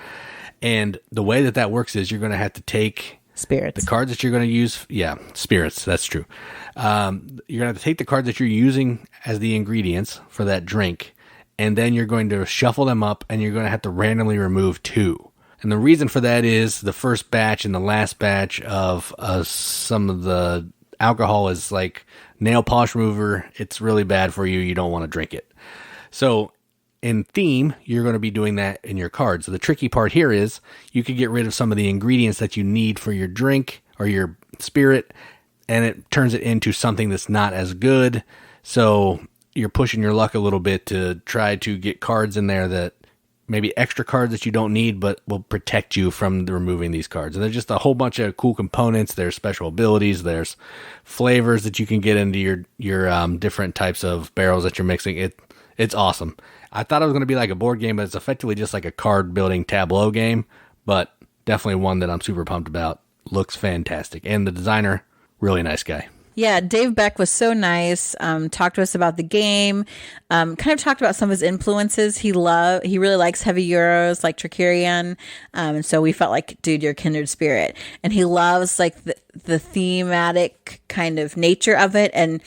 And the way that works is you're going to have to take Spirits. The cards that you're going to use, spirits, that's true. You're going to have to take the cards that you're using as the ingredients for that drink, and then you're going to shuffle them up, and you're going to have to randomly remove 2. And the reason for that is the first batch and the last batch of some of the alcohol is like nail polish remover. It's really bad for you. You don't want to drink it. So in theme, you're going to be doing that in your cards. So the tricky part here is you could get rid of some of the ingredients that you need for your drink or your spirit, and it turns it into something that's not as good. So you're pushing your luck a little bit to try to get cards in there that maybe extra cards that you don't need, but will protect you from removing these cards. And there's just a whole bunch of cool components. There's special abilities. There's flavors that you can get into your different types of barrels that you're mixing. It's awesome. I thought it was going to be like a board game, but it's effectively just like a card building tableau game, but definitely one that I'm super pumped about. Looks fantastic. And the designer, really nice guy. Yeah, Dave Beck was so nice. Talked to us about the game. Kind of talked about some of his influences. He really likes heavy euros like Tricerion. And so we felt like, dude, you're a kindred spirit. And he loves like the thematic kind of nature of it. And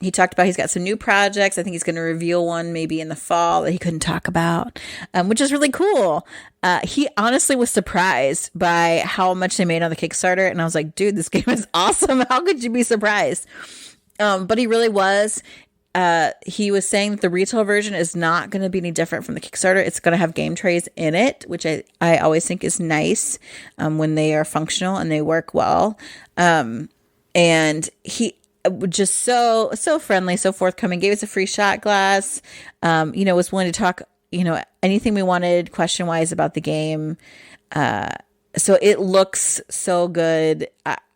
he talked about he's got some new projects. I think he's going to reveal one maybe in the fall that he couldn't talk about, which is really cool. He honestly was surprised by how much they made on the Kickstarter. And I was like, dude, this game is awesome. How could you be surprised? But he really was. He was saying that the retail version is not going to be any different from the Kickstarter. It's going to have game trays in it, which I always think is nice when they are functional and they work well. And he just so friendly, so forthcoming, gave us a free shot glass, was willing to talk, anything we wanted question wise about the game. So it looks so good.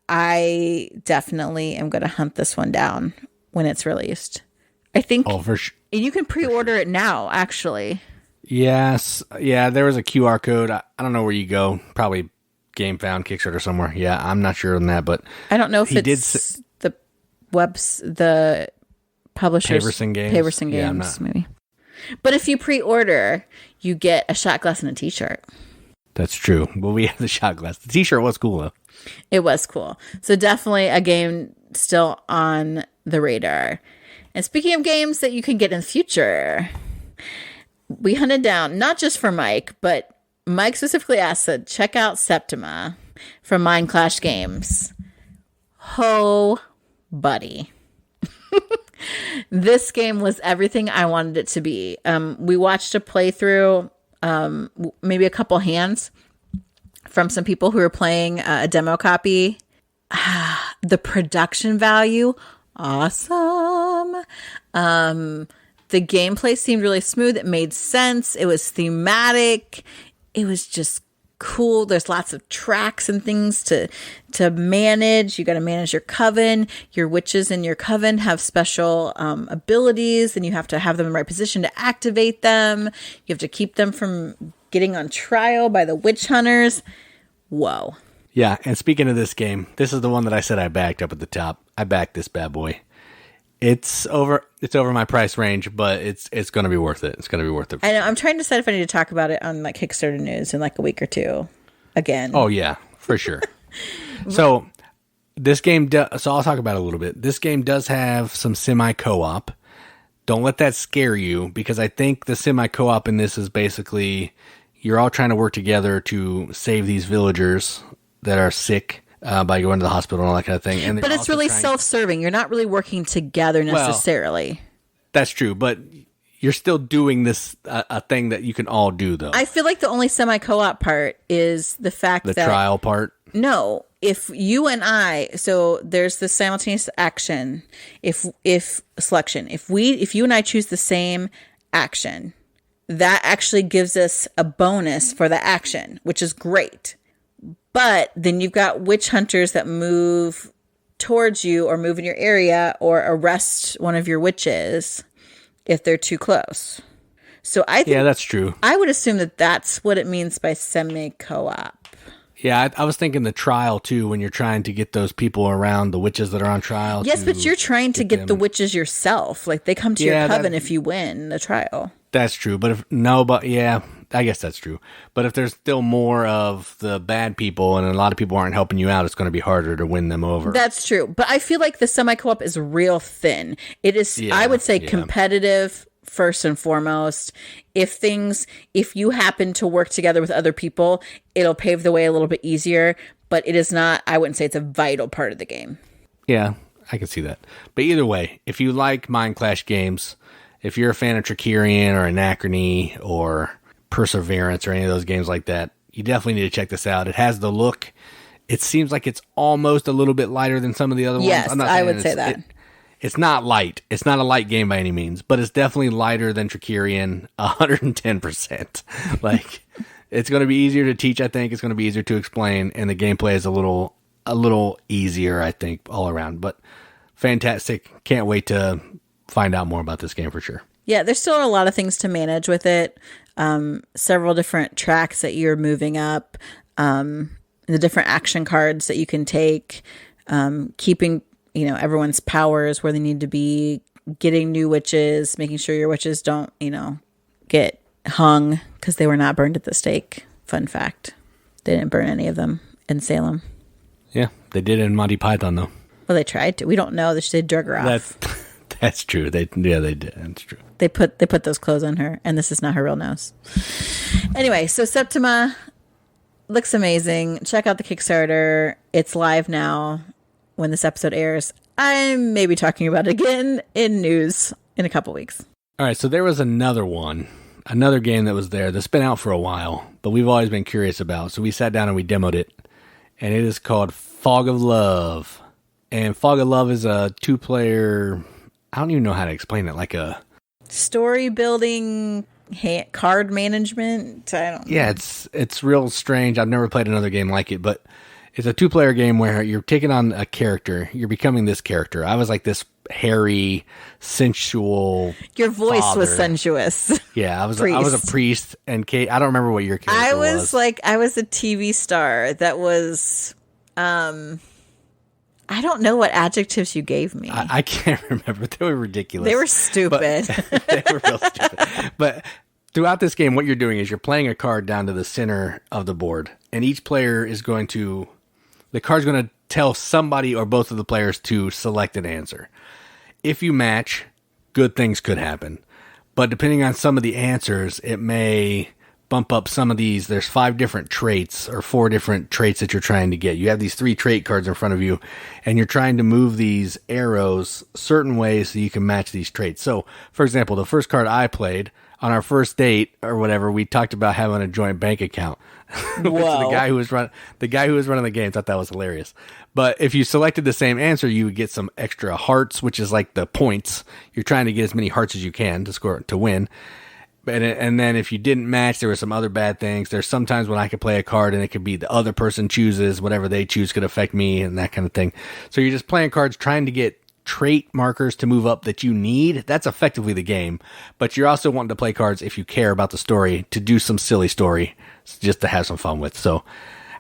I definitely am going to hunt this one down when it's released. I think. Oh, for sure. And you can pre-order it now, actually. Yes. Yeah, there was a QR code. I don't know where you go. Probably GameFound, Kickstarter somewhere. Yeah, I'm not sure on that, but I don't know if it's the publishers. Paverson Games, maybe. But if you pre-order, you get a shot glass and a t-shirt. That's true. Well, we have the shot glass. The t-shirt was cool, though. It was cool. So definitely a game still on the radar. And speaking of games that you can get in the future, we hunted down, not just for Mike, but Mike specifically asked to check out Septima from Mind Clash Games. Buddy. This game was everything I wanted it to be. We watched a playthrough, maybe a couple hands from some people who were playing a demo copy. The production value, awesome. The gameplay seemed really smooth. It made sense. It was thematic. It was just cool. There's lots of tracks and things to manage. You got to manage your coven. Your witches in your coven have special abilities, and you have to have them in the right position to activate them. You have to keep them from getting on trial by the witch hunters. Whoa. Yeah, and speaking of this game, this is the one that I said I backed up at the top. I backed this bad boy. It's over my price range, but it's going to be worth it. It's going to be worth it. I know. I'm trying to decide if I need to talk about it on like Kickstarter news in like a week or two again. Oh yeah, for sure. So this game, so I'll talk about it a little bit. This game does have some semi-co-op. Don't let that scare you, because I think the semi-co-op in this is basically you're all trying to work together to save these villagers that are sick. By going to the hospital and all that kind of thing. But it's really self-serving. You're not really working together necessarily. Well, that's true, but you're still doing this a thing that you can all do, though. I feel like the only semi-co-op part is the fact that... The trial part? No. If you and I... So there's the simultaneous action. If selection. If you and I choose the same action, that actually gives us a bonus for the action, which is great. But then you've got witch hunters that move towards you or move in your area or arrest one of your witches if they're too close. So I think, yeah, that's true. I would assume that that's what it means by semi-co-op. Yeah, I was thinking the trial, too, when you're trying to get those people around, the witches that are on trial. Yes, but you're trying to get the witches yourself. Like, they come to your coven if you win the trial. That's true. But I guess that's true. But if there's still more of the bad people and a lot of people aren't helping you out, it's going to be harder to win them over. That's true. But I feel like the semi-co-op is real thin. It is, I would say, competitive first and foremost. If you happen to work together with other people, it'll pave the way a little bit easier. But it is not, I wouldn't say it's a vital part of the game. Yeah, I can see that. But either way, if you like Mind Clash games, if you're a fan of Tricerion or Anachrony or Perseverance or any of those games like that, you definitely need to check this out. It has the look. It seems like it's almost a little bit lighter than some of the other ones. Yes, I would say that. It's not light. It's not a light game by any means, but it's definitely lighter than Tricerion, 110%. Like, it's going to be easier to teach, I think. It's going to be easier to explain, and the gameplay is a little easier, I think, all around. But fantastic. Can't wait to find out more about this game for sure. Yeah, there's still a lot of things to manage with it. Several different tracks that you're moving up, the different action cards that you can take, keeping, everyone's powers where they need to be, getting new witches, making sure your witches don't, get hung because they were not burned at the stake. Fun fact. They didn't burn any of them in Salem. Yeah, they did in Monty Python, though. Well, they tried to. We don't know. They drug her off. That's true. They did. That's true. They put those clothes on her, and this is not her real nose. Anyway, so Septima looks amazing. Check out the Kickstarter. It's live now when this episode airs. I may be talking about it again in news in a couple weeks. All right, so there was another game that was there that's been out for a while, but we've always been curious about. So we sat down and we demoed it, and it is called Fog of Love. And Fog of Love is a 2-player... I don't even know how to explain it. Like a story building, card management. I don't know. Yeah, it's real strange. I've never played another game like it, but it's a 2-player game where you're taking on a character. You're becoming this character. I was like this hairy, sensual. Your voice father. Was sensuous. Yeah, I was a priest, and Kate. I don't remember what your character was. I was a TV star that was. I don't know what adjectives you gave me. I can't remember. They were ridiculous. They were stupid. They were real stupid. But throughout this game, what you're doing is you're playing a card down to the center of the board. And each player is the card's going to tell somebody or both of the players to select an answer. If you match, good things could happen. But depending on some of the answers, it may bump up some of these. There's 5 different traits or 4 different traits that you're trying to get. You have these 3 trait cards in front of you, and you're trying to move these arrows certain ways so you can match these traits. So, for example, the first card I played on our first date or whatever, we talked about having a joint bank account. Whoa. the guy who was running the game thought that was hilarious. But if you selected the same answer, you would get some extra hearts, which is like the points. You're trying to get as many hearts as you can to win. And then if you didn't match, there were some other bad things. There's sometimes when I could play a card and it could be the other person chooses, whatever they choose could affect me and that kind of thing. So you're just playing cards trying to get trait markers to move up that you need. That's effectively the game. But you're also wanting to play cards if you care about the story, to do some silly story just to have some fun with. So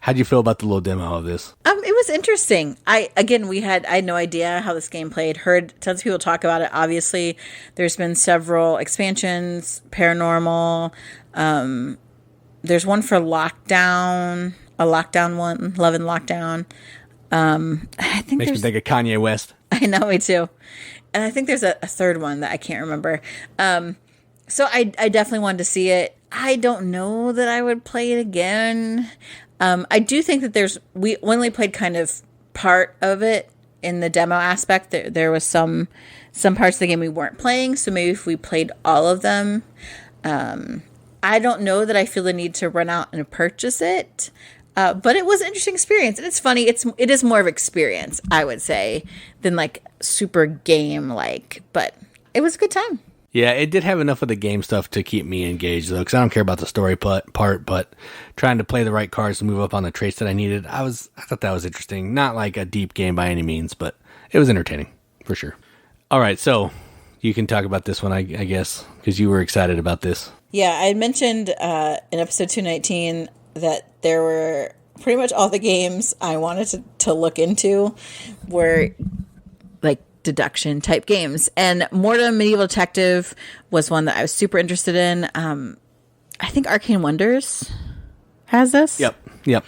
how do you feel about the little demo of this? It was interesting. I had no idea how this game played. Heard tons of people talk about it. Obviously, there's been several expansions, paranormal. There's one for Lockdown, a Lockdown one, Love and Lockdown. I think makes me think of Kanye West. I know, me too. And I think there's a third one that I can't remember. So I definitely wanted to see it. I don't know that I would play it again. I do think that we only played kind of part of it in the demo aspect. There was some parts of the game we weren't playing, so maybe if we played all of them. I don't know that I feel the need to run out and purchase it, but it was an interesting experience. And it's funny, it is more of experience, I would say, than like super game-like, but it was a good time. Yeah, it did have enough of the game stuff to keep me engaged, though, because I don't care about the story part, but trying to play the right cards to move up on the traits that I needed, I thought that was interesting. Not like a deep game by any means, but it was entertaining, for sure. All right, so you can talk about this one, I guess, because you were excited about this. Yeah, I had mentioned in episode 219 that there were pretty much all the games I wanted to look into were like deduction type games, and Mortum Medieval Detective was one that I was super interested in. I think Arcane Wonders has this. Yep.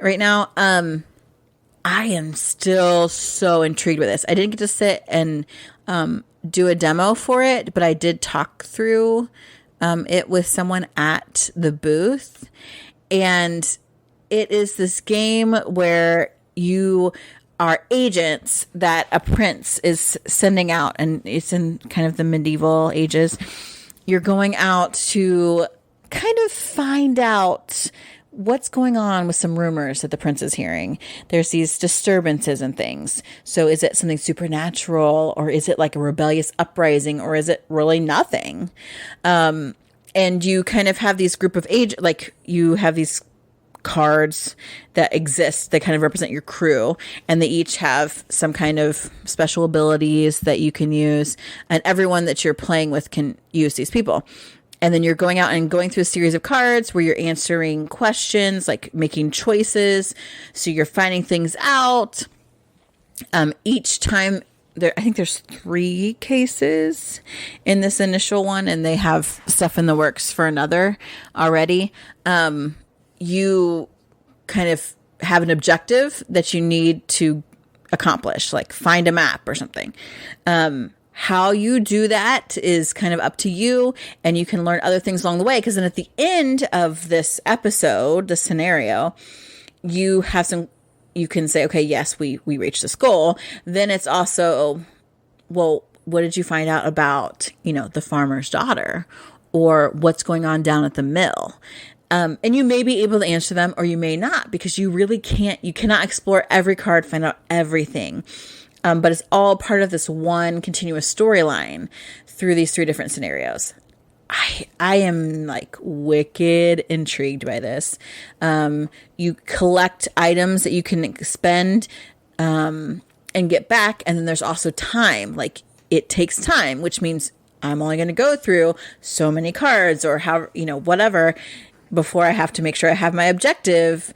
Right now, I am still so intrigued with this. I didn't get to sit and do a demo for it, but I did talk through it with someone at the booth. And it is this game where you are agents that a prince is sending out, and it's in kind of the medieval ages. You're going out to kind of find out what's going on with some rumors that the prince is hearing. There's these disturbances and things. So is it something supernatural, or is it like a rebellious uprising, or is it really nothing? And you kind of have these group of like you have these cards that exist. They kind of represent your crew, and they each have some kind of special abilities that you can use, and everyone that you're playing with can use these people. And then you're going out and going through a series of cards where you're answering questions, like making choices. So you're finding things out. Each time, I think there's 3 cases in this initial one, and they have stuff in the works for another already. You kind of have an objective that you need to accomplish, like find a map or something. How you do that is kind of up to you, and you can learn other things along the way. Because then at the end of this episode, the scenario, you can say, okay, yes, we reached this goal. Then it's also, well, what did you find out about, the farmer's daughter, or what's going on down at the mill? And you may be able to answer them, or you may not, because you really cannot explore every card, find out everything. But it's all part of this one continuous storyline through these 3 different scenarios. I am like wicked intrigued by this. You collect items that you can spend and get back. And then there's also time. Like, it takes time, which means I'm only going to go through so many cards, or how, whatever, before I have to make sure I have my objective.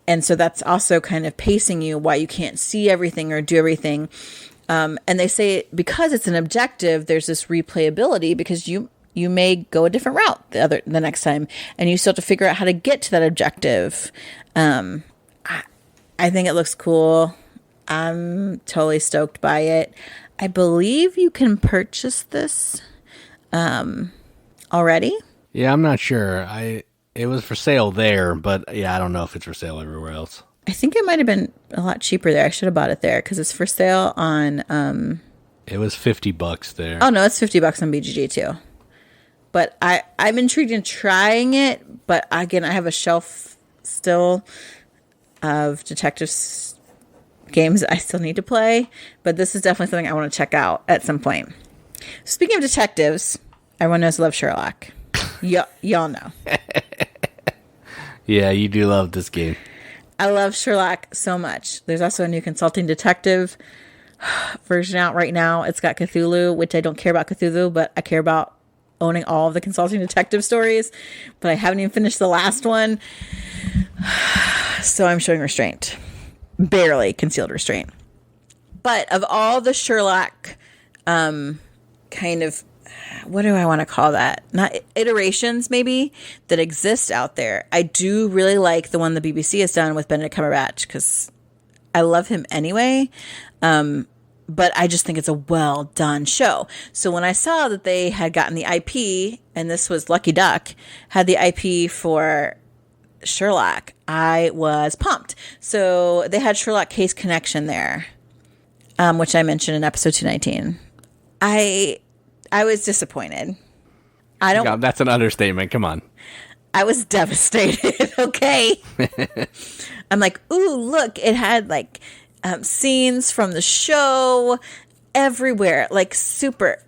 And so that's also kind of pacing you while you can't see everything or do everything. And they say because it's an objective, there's this replayability, because you may go a different route the next time, and you still have to figure out how to get to that objective. I think it looks cool. I'm totally stoked by it. I believe you can purchase this already. Yeah, I'm not sure. It was for sale there, but yeah, I don't know if it's for sale everywhere else. I think it might have been a lot cheaper there. I should have bought it there, because it's for sale on... It was $50 there. Oh, no, it's $50 on BGG too. But I'm intrigued in trying it, but again, I have a shelf still of detective games that I still need to play, but this is definitely something I want to check out at some point. Speaking of detectives, everyone knows I love Sherlock. Y'all know. Yeah, you do love this game. I love Sherlock so much. There's also a new consulting detective version out right now. It's got Cthulhu, which I don't care about Cthulhu, but I care about owning all of the consulting detective stories. But I haven't even finished the last one. So I'm showing restraint. Barely concealed restraint. But of all the Sherlock kind of, what do I want to call that? Not iterations, maybe, that exist out there. I do really like the one the BBC has done with Benedict Cumberbatch, because I love him anyway. But I just think it's a well done show. So when I saw that they had gotten the IP, and this was Lucky Duck, had the IP for Sherlock, I was pumped. So they had Sherlock Case Connection there, which I mentioned in episode 219. I was disappointed. That's an understatement. Come on. I was devastated. Okay. I'm like, ooh, look, it had like scenes from the show everywhere, like super.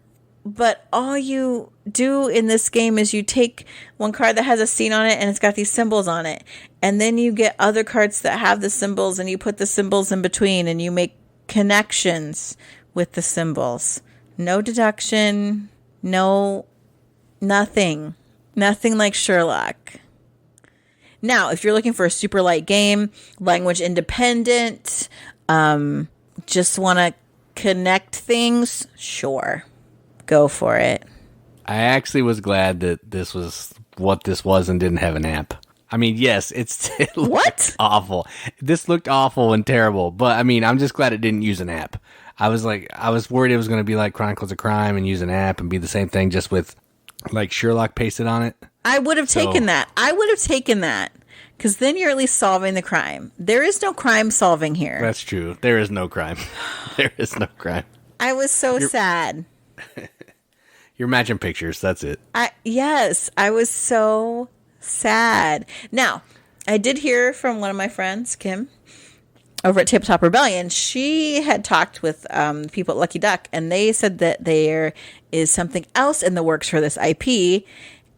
But all you do in this game is you take one card that has a scene on it, and it's got these symbols on it. And then you get other cards that have the symbols, and you put the symbols in between, and you make connections with the symbols. No deduction, nothing like Sherlock. Now, if you're looking for a super light game, language independent, just want to connect things, sure, go for it. I actually was glad that this was what this was and didn't have an app. I mean, yes, it looked What? awful. This looked awful and terrible, but I mean, I'm just glad it didn't use an app. I was worried it was going to be like Chronicles of Crime and use an app and be the same thing, just with like Sherlock pasted on it. I would have taken that. I would have taken that. Because then you're at least solving the crime. There is no crime solving here. That's true. There is no crime. There is no crime. I was so sad. You're matching pictures. That's it. Yes, I was so sad. Now, I did hear from one of my friends, Kim, over at Tabletop Rebellion. She had talked with people at Lucky Duck, and they said that there is something else in the works for this IP,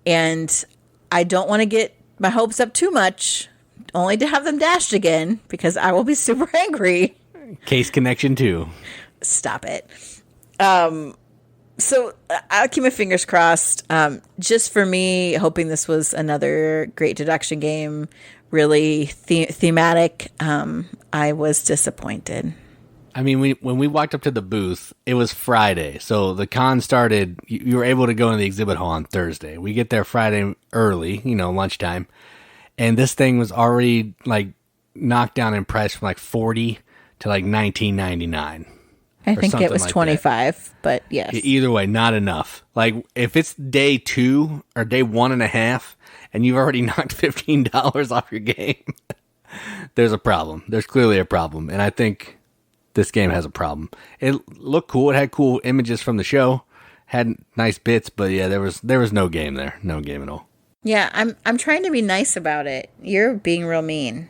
and I don't want to get my hopes up too much, only to have them dashed again, because I will be super angry. Case Connection 2. Stop it. So I'll keep my fingers crossed. Just for me, hoping this was another great deduction game, really thematic. I was disappointed. I mean, when we walked up to the booth, it was Friday. So the con started, you were able to go in the exhibit hall on Thursday. We get there Friday early, lunchtime. And this thing was already like knocked down in price from like $40 to like $19.99. I think it was like 25, but yes. Either way, not enough. Like if it's day 2 or day 1.5 and you've already knocked $15 off your game, there's a problem. There's clearly a problem. And I think this game has a problem. It looked cool. It had cool images from the show, had nice bits, but yeah, there was no game there. No game at all. Yeah, I'm trying to be nice about it. You're being real mean.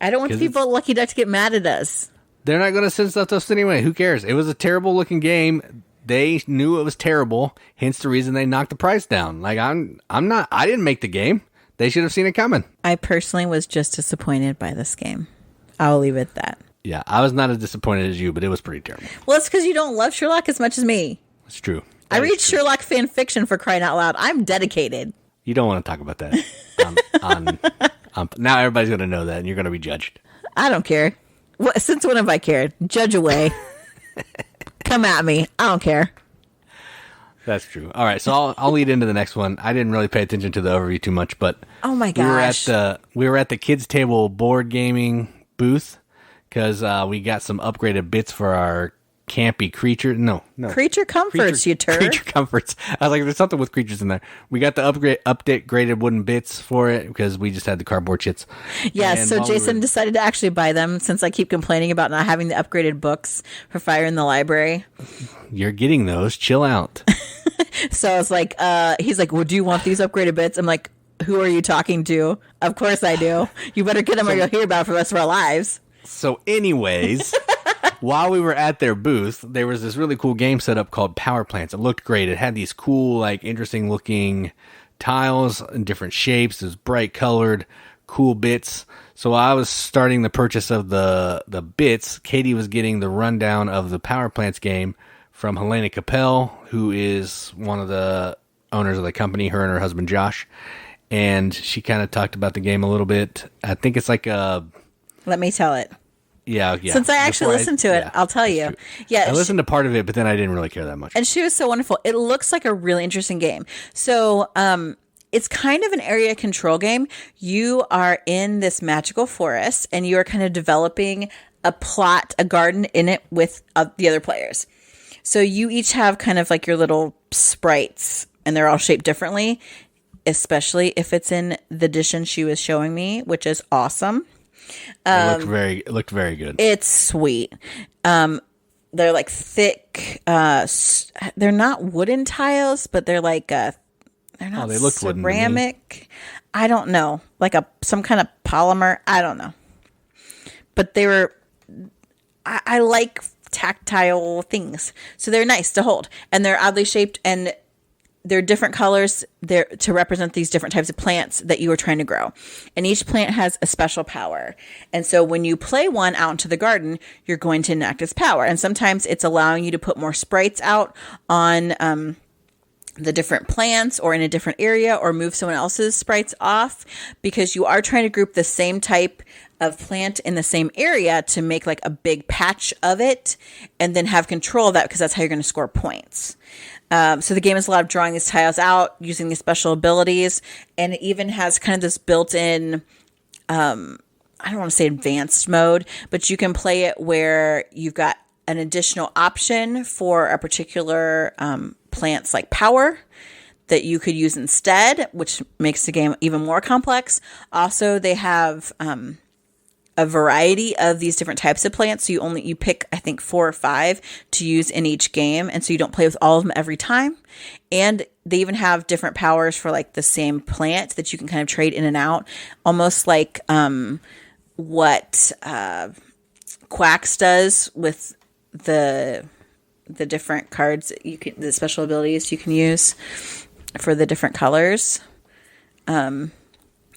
I don't want people at Lucky Duck to get mad at us. They're not going to send stuff to us anyway. Who cares? It was a terrible looking game. They knew it was terrible. Hence the reason they knocked the price down. Like I didn't make the game. They should have seen it coming. I personally was just disappointed by this game. I'll leave it at that. Yeah, I was not as disappointed as you, but it was pretty terrible. Well, it's because you don't love Sherlock as much as me. It's true. I read Sherlock fan fiction, for crying out loud. I'm dedicated. You don't want to talk about that. Now everybody's going to know that, and you're going to be judged. I don't care. Since when have I cared? Judge away. Come at me. I don't care. That's true. All right, so I'll lead into the next one. I didn't really pay attention to the overview too much, but oh my gosh, we were at the kids table board gaming booth because we got some upgraded bits for our campy creature. No. Creature comforts, you turd. Creature comforts. I was like, there's something with creatures in there. We got the updated wooden bits for it because we just had the cardboard shits. Yes, so Jason decided to actually buy them since I keep complaining about not having the upgraded books for Fire in the Library. You're getting those. Chill out. So I was like, he's like, well, do you want these upgraded bits? I'm like, who are you talking to? Of course I do. You better get them or you'll hear about it for the rest of our lives. So anyways, while we were at their booth, there was this really cool game set up called Power Plants. It looked great. It had these cool, like, interesting looking tiles in different shapes. It was bright colored, cool bits. So I was starting the purchase of the bits. Katie was getting the rundown of the Power Plants game from Helena Capel, who is one of the owners of the company, her and her husband Josh. And she kind of talked about the game a little bit. I think it's like a... Let me tell it. Yeah. Since I actually listened to it, I'll tell you. True. Yeah, I listened to part of it, but then I didn't really care that much. And she was so wonderful. It looks like a really interesting game. So, it's kind of an area control game. You are in this magical forest, and you are kind of developing a plot, a garden in it with the other players. So you each have kind of like your little sprites, and they're all shaped differently, especially if it's in the edition she was showing me, which is awesome. It looked very good. It's sweet. They're like thick. They're not wooden tiles, but they're like they're not they look ceramic. I don't know, like some kind of polymer. I don't know, but they were. I like tactile things, so they're nice to hold, and they're oddly shaped, and they're different colors there to represent these different types of plants that you are trying to grow. And each plant has a special power. And so when you play one out into the garden, you're going to enact its power. And sometimes it's allowing you to put more sprites out on the different plants or in a different area or move someone else's sprites off, because you are trying to group the same type of plant in the same area to make like a big patch of it and then have control of that, because that's how you're going to score points. So the game is a lot of drawing these tiles out, using these special abilities, and it even has kind of this built-in, I don't want to say advanced mode, but you can play it where you've got an additional option for a particular plant's like power that you could use instead, which makes the game even more complex. Also, they have a variety of these different types of plants. So you pick, I think, 4 or 5 to use in each game. And so you don't play with all of them every time. And they even have different powers for like the same plant that you can kind of trade in and out. Almost like what Quacks does with the different cards that the special abilities you can use for the different colors.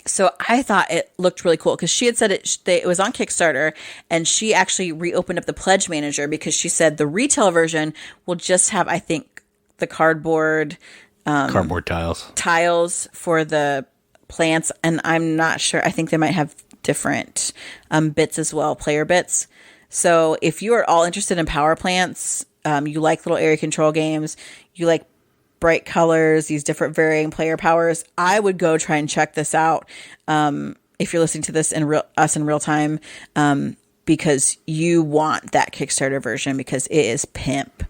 So I thought it looked really cool, because she had said it was on Kickstarter, and she actually reopened up the pledge manager because she said the retail version will just have, I think, the cardboard tiles for the plants. And I'm not sure. I think they might have different bits as well, player bits. So if you are all interested in power plants, you like little area control games, you like bright colors, these different varying player powers, I would go try and check this out. If you're listening to this in real time, because you want that Kickstarter version, because it is pimp.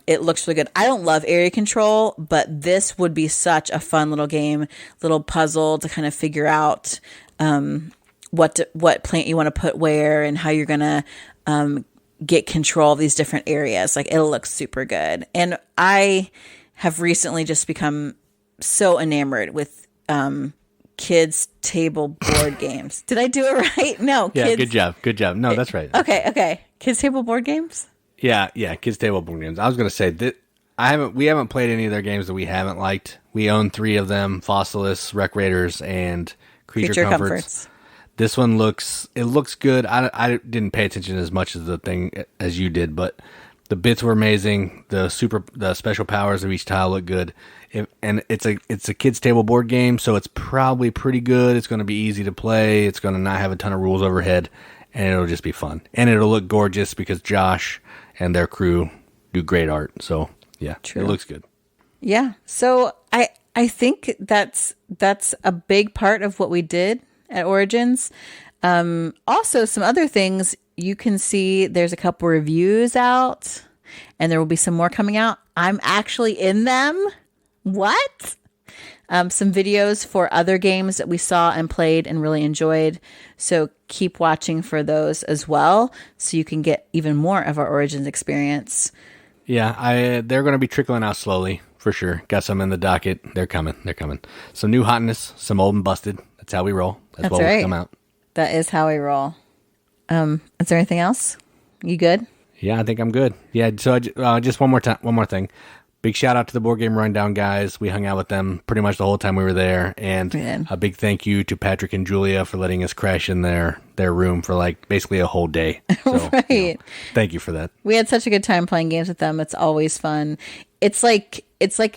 It looks really good. I don't love area control, but this would be such a fun little game, little puzzle to kind of figure out what plant you want to put where and how you're going to get control of these different areas. Like, it'll look super good. And I have recently just become so enamored with kids table board games. Did I do it right? No. Yeah, good job. No, that's right. Okay. Kids table board games? Yeah, kids table board games. I was going to say that we haven't played any of their games that we haven't liked. We own 3 of them: Fossilis, Wreck Raiders, and Creature Comforts. This one looks good. I didn't pay attention as much as the thing as you did, but the bits were amazing. The special powers of each tile look good. And it's a kids table board game, so it's probably pretty good. It's going to be easy to play. It's going to not have a ton of rules overhead, and it'll just be fun. And it'll look gorgeous because Josh and their crew do great art. So yeah, True. It looks good. Yeah. So I think that's a big part of what we did at Origins. Also, some other things you can see. There's a couple reviews out, and there will be some more coming out. I'm actually in them. What? Some videos for other games that we saw and played and really enjoyed. So keep watching for those as well, so you can get even more of our Origins experience. Yeah, they're going to be trickling out slowly for sure. Got some in the docket. They're coming. Some new hotness, some old and busted. That's how we roll. That's what right. will come out. That is how we roll. Is there anything else? You good? Yeah, I think I'm good. Yeah, so just one more thing. Big shout out to the Board Game Rundown guys. We hung out with them pretty much the whole time we were there. And a big thank you to Patrick and Julia for letting us crash in their room for like basically a whole day. So, right. Thank you for that. We had such a good time playing games with them. It's always fun. It's like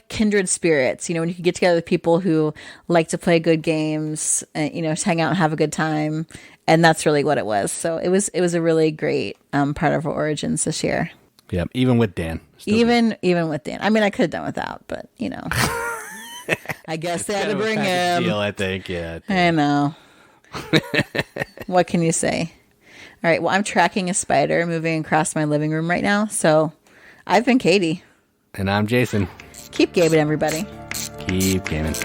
kindred spirits, when you can get together with people who like to play good games and, just hang out and have a good time. And that's really what it was. So it was a really great part of our Origins this year. Yeah, even with Dan. Even with Dan. I mean, I could have done without, but I guess they had to bring him. Deal, I think. Yeah. I know. What can you say? All right. Well, I'm tracking a spider moving across my living room right now. So I've been Katie. And I'm Jason. Keep gaming, everybody. Keep gaming.